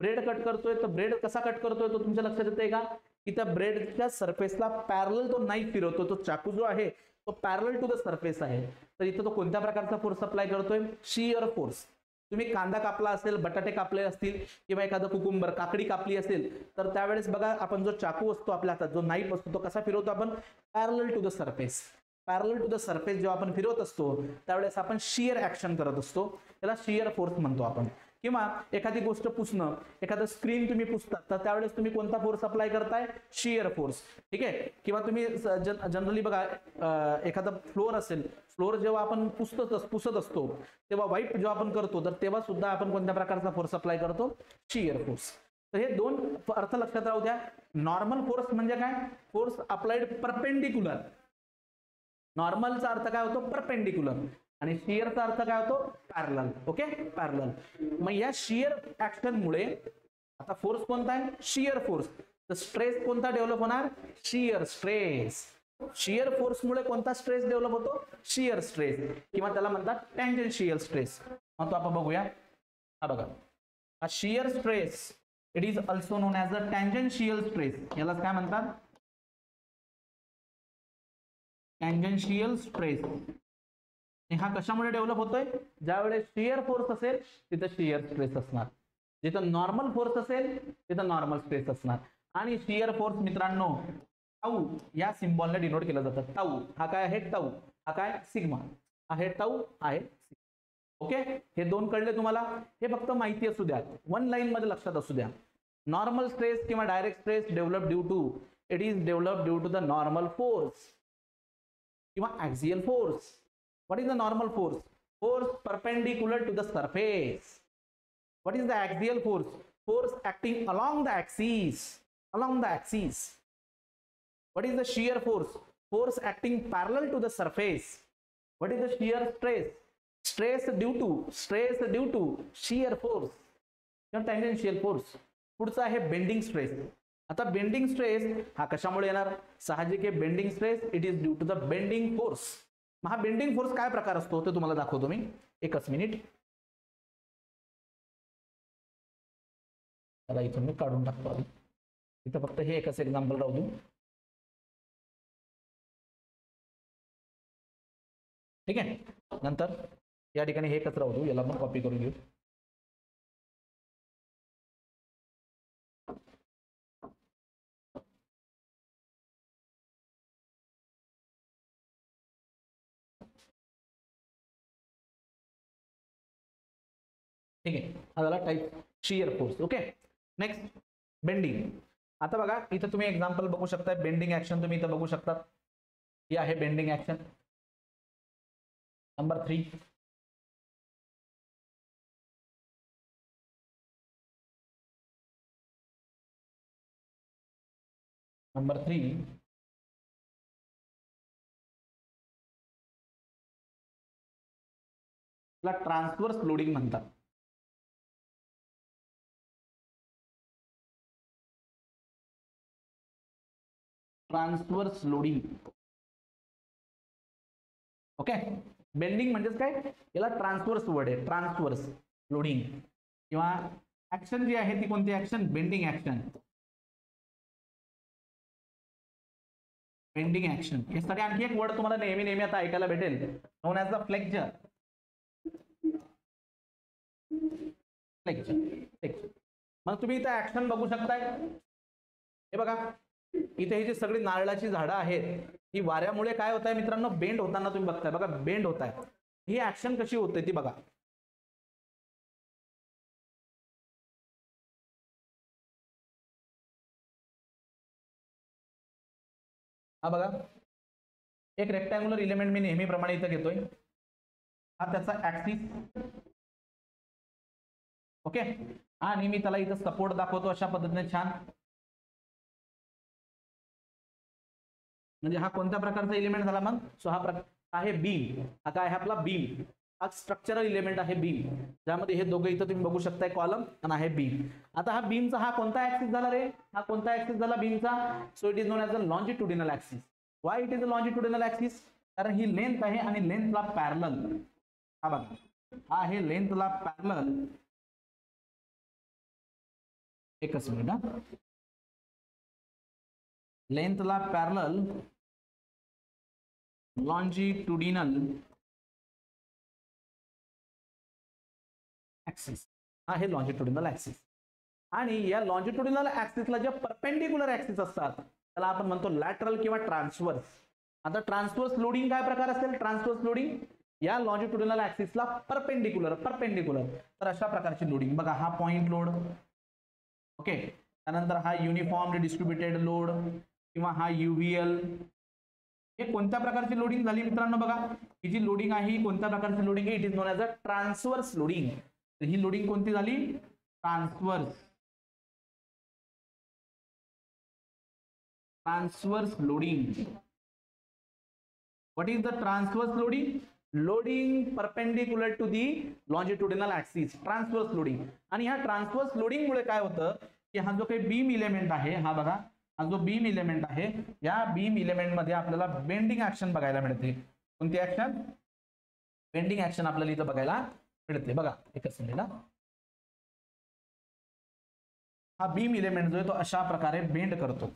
ब्रेड कट करतोय, तर ब्रेड कसा कट करतोय तो तुमच्या लक्षात येतंय का, की त्या ब्रेडच्या सरफेसला पॅरलल तो नाईफ फिरवतो, तो चाकू जो आहे तो पॅरलल टू द सरफेस आहे. तर इथं तो कोणत्या प्रकारचा फोर्स अप्लाय करतोय, शियर फोर्स. तुम्ही कांदा कापला असेल, बटाटे कापले असतील किंवा एखादं कुकुंबर काकडी कापली असेल तर त्यावेळेस बघा आपण जो चाकू असतो आपल्या हातात, जो नाईफ असतो, तो कसा फिरवतो आपण, parallel to the surface. Parallel to the surface जेव्हा आपण फिरवत असतो त्यावेळेस आपण शियर ऍक्शन करत असतो, त्याला शियर फोर्स म्हणतो आपण. किंवा एखादी गोष्ट पुसणं, एखादं स्क्रीन तुम्ही पुसतात तर त्यावेळेस तुम्ही कोणता फोर्स अप्लाय करताय, शियर फोर्स. ठीक आहे. किंवा तुम्ही जनरली बघा एखादा फ्लोअर असेल, फ्लोअर जेव्हा आपण पुसत असतो तेव्हा वाईप जेव्हा आपण करतो तर तेव्हा सुद्धा आपण कोणत्या प्रकारचा फोर्स अप्लाय करतो, शियर फोर्स. तर हे दोन अर्थ लक्षात राहू द्या. नॉर्मल फोर्स म्हणजे काय, फोर्स अप्लाइड परपेंडिक्युलर. नॉर्मलचा अर्थ काय होतो, परपेंडिक्युलर, आणि शियरचा अर्थ काय होतो, पॅरलल. Okay, parallel. मग या शियर ऍक्शन मुळे आता फोर्स कोणता आहे, शियर फोर्स. तर स्ट्रेस कोणता डेव्हलप होणार, शियर स्ट्रेस. शियर फोर्स मुळे कोणता स्ट्रेस डेव्हलप होतो, शियर स्ट्रेस, किंवा त्याला म्हणतात टँजेन्शियल स्ट्रेस. मग तो आपण बघूया. हा बघा, हा shear stress it is also known as a tangential stress. यालाच काय म्हणतात, टँजेन्शियल स्ट्रेस. हा कशामुळे डेव्हलप होतोय, ज्यावेळेस शियर फोर्स असेल तिथं शियर स्ट्रेस असणार, जिथं नॉर्मल फोर्स असेल तिथं नॉर्मल स्ट्रेस असणार. आणि शियर फोर्स मित्रांनो टाऊ या सिम्बॉलने डिनोट केलं जातं. टाऊ हा काय आहे, टाऊ हा काय, सिग्मा आहे, टाऊ आहे. ओके, हे दोन कळले तुम्हाला, हे फक्त माहिती असू द्या, वन लाईन मध्ये लक्षात असू द्या. नॉर्मल स्ट्रेस किंवा direct stress develop due to, it is develop due to the normal force किंवा axial force. What is the normal force? Force perpendicular to the surface. What is the axial force? Force acting along the axis. Along the axis. What is the shear force? Force acting parallel to the surface. What is the shear stress? Stress due to shear force. किंवा tangential force. पुढचा आहे bending stress. आता bending stress हा कशामुळे येणार, साहजिक आहे, bending stress it is due to the bending force. हा बेंडिंग फोर्स काय प्रकार असतो ते तुम्हाला दाखवतो मी, एकच मिनिट. त्याला इथून मी काढून टाकतो, इथं फक्त हे एकच एक्झाम्पल राहू देऊ. ठीक आहे, नंतर या ठिकाणी हे एकच राहू देऊ, याला पण कॉपी करून घेऊ. ठीक आहे, हा झाला type shear force. Okay, next bending. आता बघा इथं तुम्ही एक्झाम्पल बघू शकता, बेंडिंग ऍक्शन तुम्ही इथं बघू शकता. ही आहे bending action number 3. Number 3 transverse loading म्हणतात. Transverse loading. ओके, बेंडिंग म्हणजेच काय, याला ट्रान्सवर्स वर्ड आहे, ट्रान्सवर्स लोडिंग. किंवा ऍक्शन जी आहे ती कोणती action, bending action. Bending action यासाठी आणखी एक वर्ड तुम्हाला नेहमी नेहमी आता ऐकायला भेटेल, non as the flexure. Flexure. मग तुम्ही इथं ऍक्शन बघू शकताय. हे बघा इथे ही जी सगळी नारळाची झाडं आहेत ही वाऱ्यामुळे काय होत आहे मित्रांनो, बेंड होताना तुम्ही बघताय. बघा बेंड होत आहे, ही ऍक्शन कशी होते ती बघा. हा बघा एक रेक्टँग्युलर इलेमेंट मी नेहमीप्रमाणे इथं घेतोय, हा त्याचा ऍक्सिस. ओके, आणि मी त्याला इथं सपोर्ट दाखवतो अशा पद्धतीने छान. म्हणजे हा कोणत्या प्रकारचा एलिमेंट झाला मग? सो हा आहे बीम. हा काय आहे आपला? बीम. हा स्ट्रक्चरल एलिमेंट आहे बीम, ज्यामध्ये हे दोघं इथं तुम्ही बघू शकताय कॉलम आणि आहे बीम. आता हा बीमचा हा कोणता ऍक्सिस झाला रे? हा कोणता ऍक्सिस झाला बीमचा? So it is known as a longitudinal axis. Why it is a longitudinal axis? कारण ही लेंथ आहे आणि लेंथला पॅरलल. हा बघा, हा आहे लेंथला पॅरलल. एकच मिनिट हा. लेंथला पॅरलल लॉन्जिट्युडिनल ऍक्सिस. हा आहे लॉन्जिट्युडिनल ऍक्सिस. आणि या लॉन्जिट्युडिनल ऍक्सिसला जे परपेंडिक्युलर ऍक्सिस असतात त्याला आपण म्हणतो लॅटरल किंवा ट्रान्सवर्स. आता ट्रान्सवर्स लोडिंग काय प्रकार असेल? ट्रान्सवर्स लोडिंग या लॉन्जिट्युडिनल ऍक्सिसला परपेंडिक्युलर तर अशा प्रकारची लोडिंग बघा. हा पॉइंट लोड, ओके. त्यानंतर हा युनिफॉर्म डिस्ट्रीब्युटेड लोड किंवा हा युव्हीएल. हे कोणत्या प्रकारची लोडिंग झाली मित्रांनो? बघा, ही जी लोडिंग आहे ही कोणत्या प्रकारची लोडिंग आहे? It is known as a transverse loading. तर ही लोडिंग कोणती झाली? Transverse loading. What is the transverse loading? Loading perpendicular to the longitudinal axis. Transverse loading. आणि ह्या ट्रान्सवर्स लोडिंग मुळे काय होतं की हा जो काही बीम इलेमेंट आहे, हा बघा, हा जो बीम इलेमेंट आहे, या बीम इलेमेंट मध्ये आपल्याला बेंडिंग ऍक्शन बघायला मिळते. कोणती ऍक्शन? बेंडिंग ऍक्शन आपल्याला इथं बघायला मिळते. बघा एकच मिनिट हा. हा बीम इलेमेंट जो आहे तो अशा प्रकारे बेंड करतो.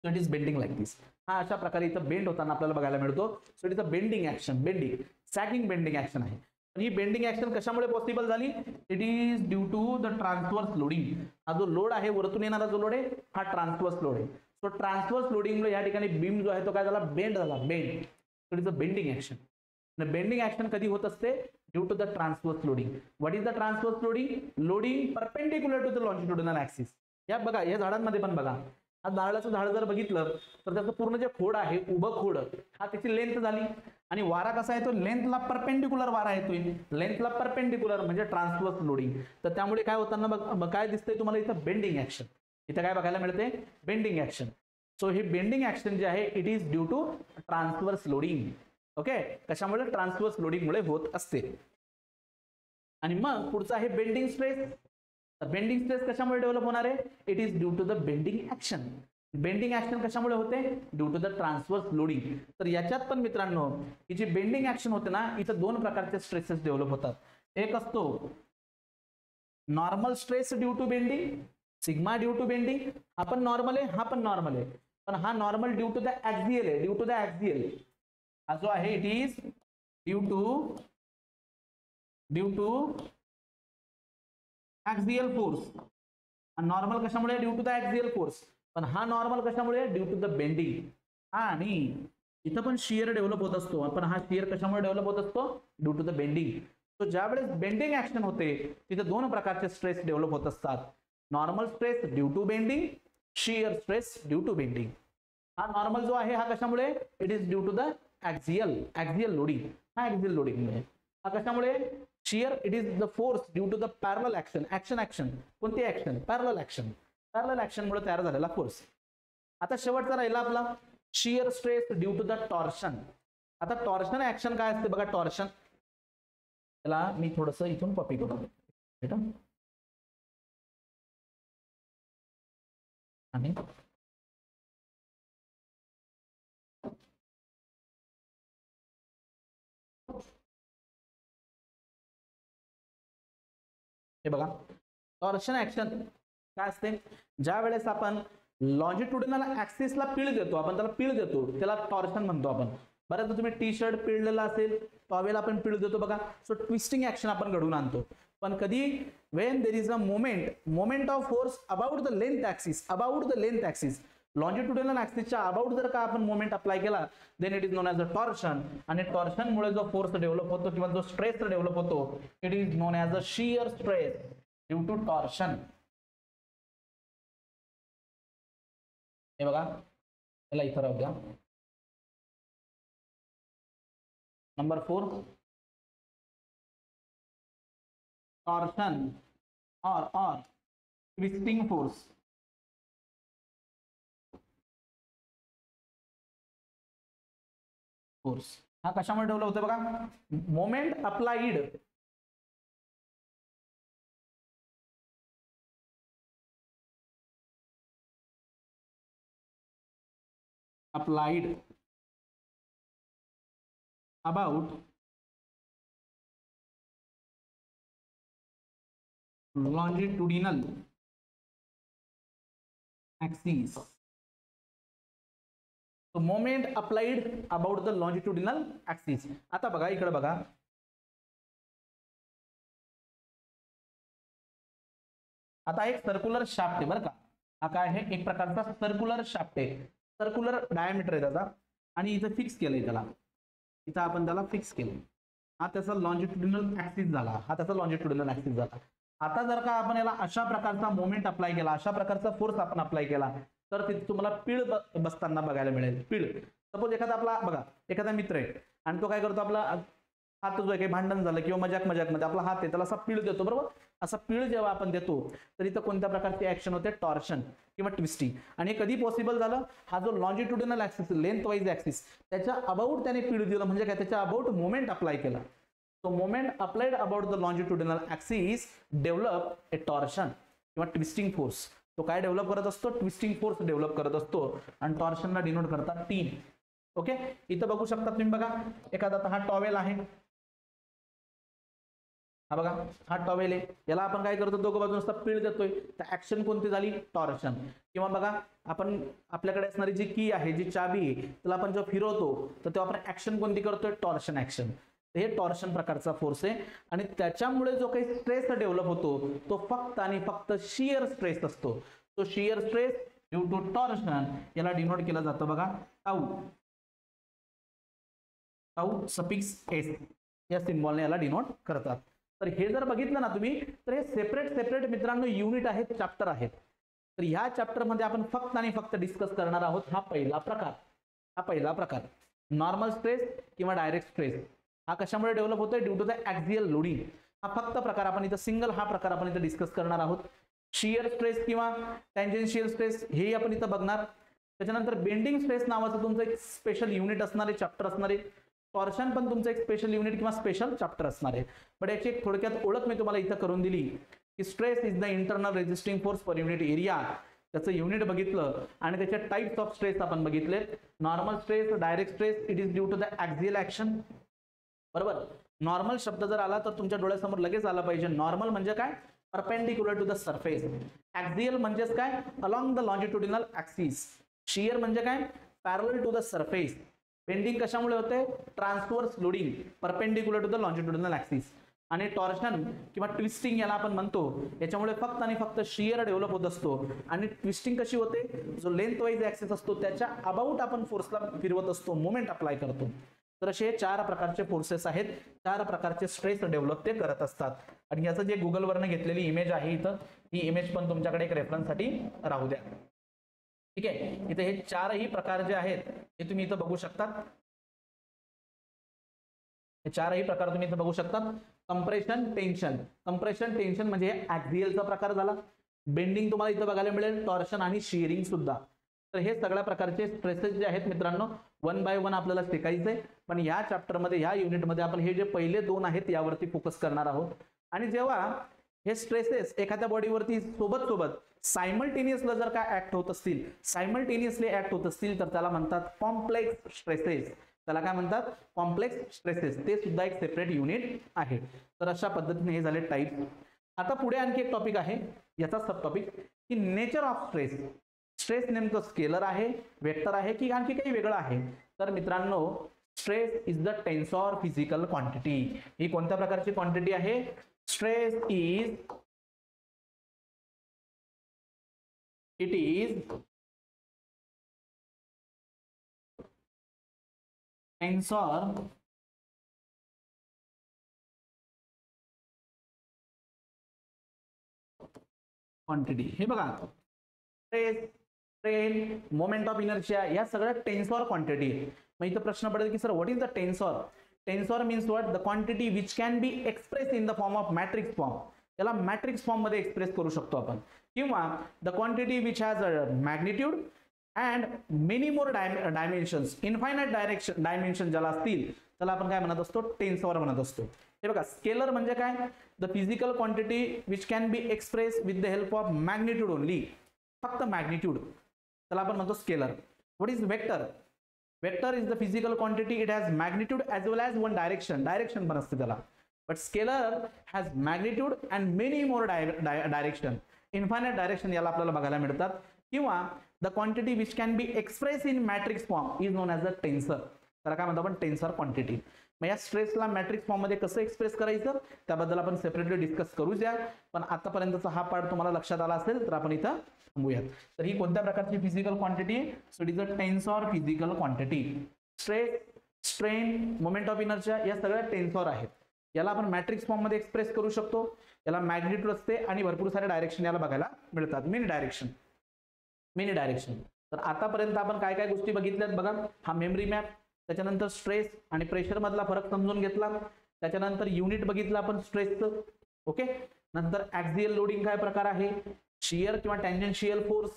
So it is bending like this. हा अशा प्रकारे इथं बेंड होताना आपल्याला बघायला मिळतो. So it is a bending action. Bending, sagging bending action आहे. पण ही बेंडिंग ऍक्शन कशामुळे पॉसिबल झाली? It is due to the transverse loading. हा जो लोड आहे, वरतून येणारा जो लोड आहे, हा ट्रान्सवर्स लोड आहे. सो ट्रान्सवर्स लोडिंगमुळे या ठिकाणी बीम जो आहे तो काय झाला? बेंड झाला. Bend. So it is a bending action. Bending action कधी होत असते? Due to the transverse loading. What is the transverse loading? Loading perpendicular to the longitudinal axis. या बघा, या झाडांमध्ये पण बघा, हा नारळाचं झाड जर बघितलं तर त्याचं पूर्ण जे खोड आहे, उभं खोड, हा त्याची लेंथ झाली. आणि वारा कसा येतो? लेंथला परपेंडिक्युलर वारा येतोय. लेंथला परपेंडिक्युलर म्हणजे ट्रान्सवर्स लोडिंग. तर त्यामुळे काय होताना बघ, काय दिसतंय तुम्हाला इथं? Bending action. इथं काय बघायला मिळते? Bending action. सो ही बेंडिंग ऍक्शन जे आहे it is due to transverse loading. Okay. कशामुळे? ट्रान्सवर्स लोडिंग मुळे होत असते. आणि मग पुढचा आहे बेंडिंग स्ट्रेस. बेंडिंग स्ट्रेस कशामुळे डेव्हलप होणार आहे? It is due to the bending action. Bending action कशामुळे होते? Due to the transverse loading. तर याच्यात पण मित्रांनो, ही जी बेंडिंग ऍक्शन होते ना, इथं दोन प्रकारचे स्ट्रेसेस डेव्हलप होतात. एक असतो normal stress due to bending, sigma due to bending. हा पण नॉर्मल आहे, हा पण नॉर्मल आहे. पण हा normal due to the axial आहे. ड्यू टू द ऍक्सियल हा जो आहे it is due to axial force. Normal कशामुळे? Due to the axial force. पण हा नॉर्मल कशामुळे? Due to the bending. आणि इथं पण शियर डेव्हलप होत असतो. पण हा शियर कशामुळे डेव्हलप होत असतो? Due to the bending. तो ज्या वेळेस बेंडिंग ऍक्शन होते तिथे दोन प्रकारचे स्ट्रेस डेव्हलप होत असतात. Normal stress due to bending, shear stress due to bending. हा नॉर्मल जो आहे हा कशामुळे? It is due to the axial loading. हा ऍक्सियल लोडिंग आहे. हा कशामुळे? Shear it is the force due to the parallel action. कोणती ऍक्शन? Parallel action. पॅरलल ऍक्शन मुळे तयार झालेला फोर्स. आता शेवटचा राहिला आपला shear stress due to the torsion. आता टॉर्शन ऍक्शन काय असते बघा? टॉर्शन, त्याला मी थोडस इथून कॉपी करतो आणि हे बघा, टॉर्शन ऍक्शन काय असते? ज्या वेळेस आपण लॉन्जिट्युडिनल ऍक्सिसला पीळ देतो, आपण त्याला पीळ देतो, त्याला टॉर्शन म्हणतो आपण. बरं, तुम्ही टी शर्ट पिळलेला असेल त्यावेळेला आपण पीळ देतो बघा. सो ट्विस्टिंग ऍक्शन आपण घडवून आणतो. पण कधी when there is a moment of force about the length axis, longitudinal ऍक्सिसच्या अबाउट जर का आपण मोमेंट अप्लाय केला, then it is known as a torsion. आणि टॉर्शन मुळे जो फोर्स डेव्हलप होतो किंवा जो स्ट्रेस डेव्हलप होतो, it is known as a shear stress due to torsion. हे बघा, त्याला इथं राहू द्या. Number 4, torsion or twisting force. Force हा कशामुळे डेव्हलप होतो बघा, moment applied about longitudinal axis. So moment applied about the longitudinal axis. आता बघा इकडे बघा, आता एक सर्क्युलर शाफ्ट आहे बरं का, हा काय आहे, एक प्रकारचा सर्क्युलर शाफ्ट आहे, सर्क्युलर डायमीटर आहे त्याचा, आणि इथं फिक्स केलंय त्याला, इथं आपण त्याला फिक्स केलं, हा त्याचा लॉन्जिट्युडिनल ऍक्सिस झाला, हा त्याचा लॉन्जिट्युडिनल ऍक्सिस झाला. आता जर का आपण याला अशा प्रकारचा मोमेंट अप्लाय केला, अशा प्रकारचा फोर्स आपण अप्लाय केला, तर तिथे तुम्हाला पीळ बसताना बघायला मिळेल. पीळ, सपोज एखादा आपला बघा, एखादा मित्र आहे आणि तो काय करतो, आपला हात जो आहे काही भांडण झालं किंवा मजाक मध्ये आपला हात आहे त्याला असा पीळ देतो, बरोबर. असा पीळ जेव्हा आपण देतो तर इथं कोणत्या प्रकारची ऍक्शन होते, टॉर्शन किंवा ट्विस्टिंग. आणि हे कधी पॉसिबल झालं, हा जो longitudinal axis, length wise axis, त्याच्या अबाउट त्याने पीळ दिलं, म्हणजे काय, त्याच्या अबाउट मोमेंट अप्लाय केला. So moment applied about the longitudinal axis develop a torsion किंवा ट्विस्टिंग फोर्स. तो काय डेव्हलप करत असतो, ट्विस्टिंग फोर्स डेव्हलप करत असतो, आणि टॉर्शनला डिनोट करतात टी. ओके, इथं बघू शकता तुम्ही, बघा एखादा हा टॉवेल आहे, हा बघा हा टॉवेल आहे, याला आपण काय करतो, दोघं बाजून असं पीळ देतोय, तर ऍक्शन कोणती झाली, टॉर्शन. किंवा बघा आपण आपल्याकडे असणारी जी की आहे, जी चाबी आहे, त्याला आपण जेव्हा फिरवतो तर तेव्हा आपण ऍक्शन कोणती करतोय, टॉर्शन ऍक्शन. हे टॉर्शन प्रकारचा फोर्स आहे, आणि त्याच्यामुळे जो काही स्ट्रेस डेव्हलप होतो तो फक्त आणि फक्त शियर स्ट्रेस असतो. तो shear stress due to torsion याला डिनोट केलं जातं बघा, टाऊ, टाऊ सफिक्स एस या सिम्बॉलने याला डिनोट करतात. तर हे जर बघितलं ना तुम्ही, तर हे सेपरेट सेपरेट मित्रांनो युनिट आहेत, चॅप्टर आहेत. तर ह्या चॅप्टर मध्ये आपण फक्त आणि फक्त डिस्कस करणार आहोत हा पहिला प्रकार, हा पहिला प्रकार नॉर्मल स्ट्रेस किंवा डायरेक्ट स्ट्रेस. हा कशामुळे डेव्हलप होतोय, due to the axial loading. हा फक्त प्रकार आपण इथं सिंगल हा प्रकार आपण इथं डिस्कस करणार आहोत. शियर स्ट्रेस किंवा टँजेन्शियल स्ट्रेस हेही आपण इथं बघणार. त्याच्यानंतर बेंडिंग स्ट्रेस नावाचं तुमचं एक स्पेशल युनिट असणार आहे, चॅप्टर असणार आहे. टॉर्शन पण तुमचं एक स्पेशल युनिट किंवा स्पेशल चॅप्टर असणार आहे. पण याची एक थोडक्यात ओळख मी तुम्हाला इथं करून दिली की stress is the internal resisting force per unit area. त्याचं युनिट बघितलं आणि त्याचे टाइप्स ऑफ स्ट्रेस आपण बघितले. Normal stress, direct stress, it is due to the axial action. बरोबर, नॉर्मल शब्द जर आला तर तुमच्या डोळ्यासमोर लगेच आला पाहिजे. नॉर्मल म्हणजे काय, perpendicular to the surface. Axial म्हणजेच काय, along the longitudinal axis. Shear म्हणजे काय, parallel to the surface. Bending कशामुळे होते, transverse loading, perpendicular to the longitudinal axis. आणि टॉर्शन किंवा ट्विस्टिंग याला आपण म्हणतो, याच्यामुळे फक्त आणि फक्त शियर डेव्हलप होत असतो. आणि ट्विस्टिंग कशी होते, जो लेंथ वाईज ऍक्सिस असतो त्याच्या अबाउट आपण फोर्सला फिरवत असतो, मोमेंट अप्लाय करतो. तर असे 4 प्रकारचे फोर्सेस आहेत, 4 प्रकारचे स्ट्रेस डेव्हलप ते करत असतात. आणि याचं जे गुगलवरनं घेतलेली इमेज आहे इथं, ही इमेज पण तुमच्याकडे एक रेफरन्ससाठी राहू द्या. ठीक आहे, इथे हे 4ही प्रकार जे आहेत हे तुम्ही इथं बघू शकतात. हे 4ही प्रकार तुम्ही इथं बघू शकतात. Compression, tension. कंप्रेशन, टेन्शन म्हणजे ऍक्सियलचा प्रकार झाला. बेंडिंग तुम्हाला इथं बघायला मिळेल, टॉर्शन आणि शिअरिंग सुद्धा. तर हे सगळ्या प्रकारचे स्ट्रेसेस जे आहेत मित्रांनो, 1 बाय 1 आपल्याला शिकायचंय. पण या चॅप्टरमध्ये, या युनिटमध्ये आपण हे जे पहिले 2 आहेत यावरती फोकस करणार आहोत. आणि जेव्हा हे स्ट्रेसेस एखाद्या बॉडीवरती सोबत सोबत सायमल्टेनियसली जर का ऍक्ट होत असतील, सायमल्टेनियसली ऍक्ट होत असतील, तर त्याला म्हणतात कॉम्प्लेक्स स्ट्रेसेस. त्याला काय म्हणतात, कॉम्प्लेक्स स्ट्रेसेस. ते सुद्धा एक सेपरेट युनिट आहे. तर अशा पद्धतीने हे झाले टाइप. आता पुढे आणखी एक टॉपिक आहे, याचा सब टॉपिक की नेचर ऑफ स्ट्रेस. स्ट्रेस नेमकं स्केलर आहे, वेक्टर आहे की आणखी काही वेगळं आहे. तर मित्रांनो, stress is the tensor physical quantity. ही कोणत्या प्रकारची क्वांटिटी आहे, stress is, it is tensor quantity. हे बघा, stress, strain, moment of inertia या सगळ्या टेन्सॉर क्वांटिटी आहे. मग इथं प्रश्न पडेल की sir what is the tensor. Tensor means what, the quantity which can be express in the form of matrix form. त्याला मॅट्रिक्स फॉर्म मध्ये एक्सप्रेस करू शकतो आपण. किंवा the quantity which has a magnitude and many more dimensions, infinite dimension ज्याला असतील त्याला आपण काय म्हणत असतो, टेन्सॉर म्हणत असतो. हे बघा, स्केलर म्हणजे काय, the physical quantity which can be express with the help of magnitude only, फक्त मॅग्निट्यूड, त्याला आपण म्हणतो scalar. What is vector? Vector is the physical quantity, it has magnitude as well as one direction, direction पण असते त्याला. But scalar has magnitude and many more direction, infinite direction याला आपल्याला बघायला मिळतात. किंवा the quantity which can be express in matrix form is known as अ टेन्सर, त्याला काय म्हणतो आपण, टेन्सर क्वांटिटी. मग या स्ट्रेसला मॅट्रिक्स फॉर्म मध्ये कसं एक्सप्रेस करायचं त्याबद्दल आपण सेपरेटली डिस्कस करूया. पण आतापर्यंतचा हा पार्ट तुम्हाला लक्षात आला असेल तर आपण इथं थांबूयात. तर ही कोणत्या प्रकारची फिजिकल क्वांटिटी आहे? So it is a tensor physical quantity. Stress, strain, moment of inertia या सगळ्या टेन्सॉर आहेत. याला आपण मॅट्रिक्स फॉर्म मध्ये एक्सप्रेस करू शकतो. याला मॅग्निट्यूड असते आणि भरपूर सारे डायरेक्शन याला बघायला मिळतात, मेनी डायरेक्शन. तर आतापर्यंत आपण काय काय गोष्टी बघितल्यात बघा. हा मेमरी मॅप, त्याच्यानंतर स्ट्रेस आणि प्रेशर मधला फरक समजून घेतला, त्याच्यानंतर युनिट बघितलं आपण स्ट्रेसचं. ओके, नंतर ऍक्सियल लोडिंग काय प्रकार आहे, शियर किंवा टँजेन्शियल फोर्स,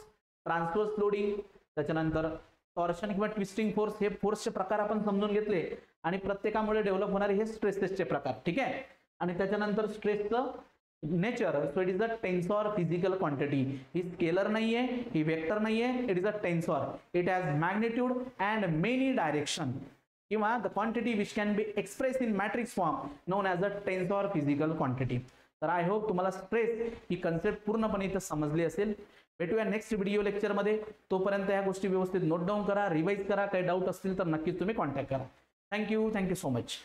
ट्रान्सवर्स लोडिंग, त्याच्यानंतर टॉर्शन किंवा ट्विस्टिंग फोर्स, हे फोर्सचे प्रकार आपण समजून घेतले आणि प्रत्येकामुळे डेव्हलप होणारे हे स्ट्रेसेसचे प्रकार. ठीक आहे, आणि त्याच्यानंतर स्ट्रेसचं nature. So it is a tensor physical quantity. ही स्केलर नाहीये, ही वेक्टर नाहीये, it is a tensor. It has magnitude and many direction, किंवा the quantity which can be express in matrix form known as a tensor physical quantity. तर I hope तुम्हाला stress ही concept पूर्णपणे इथं समजली असेल. भेटूया नेक्स्ट व्हिडिओ लेक्चरमध्ये. तोपर्यंत या गोष्टी व्यवस्थित नोट डाऊन करा, रिवाइज करा. काही डाऊट असतील तर नक्कीच तुम्ही कॉन्टॅक्ट करा. Thank you so much.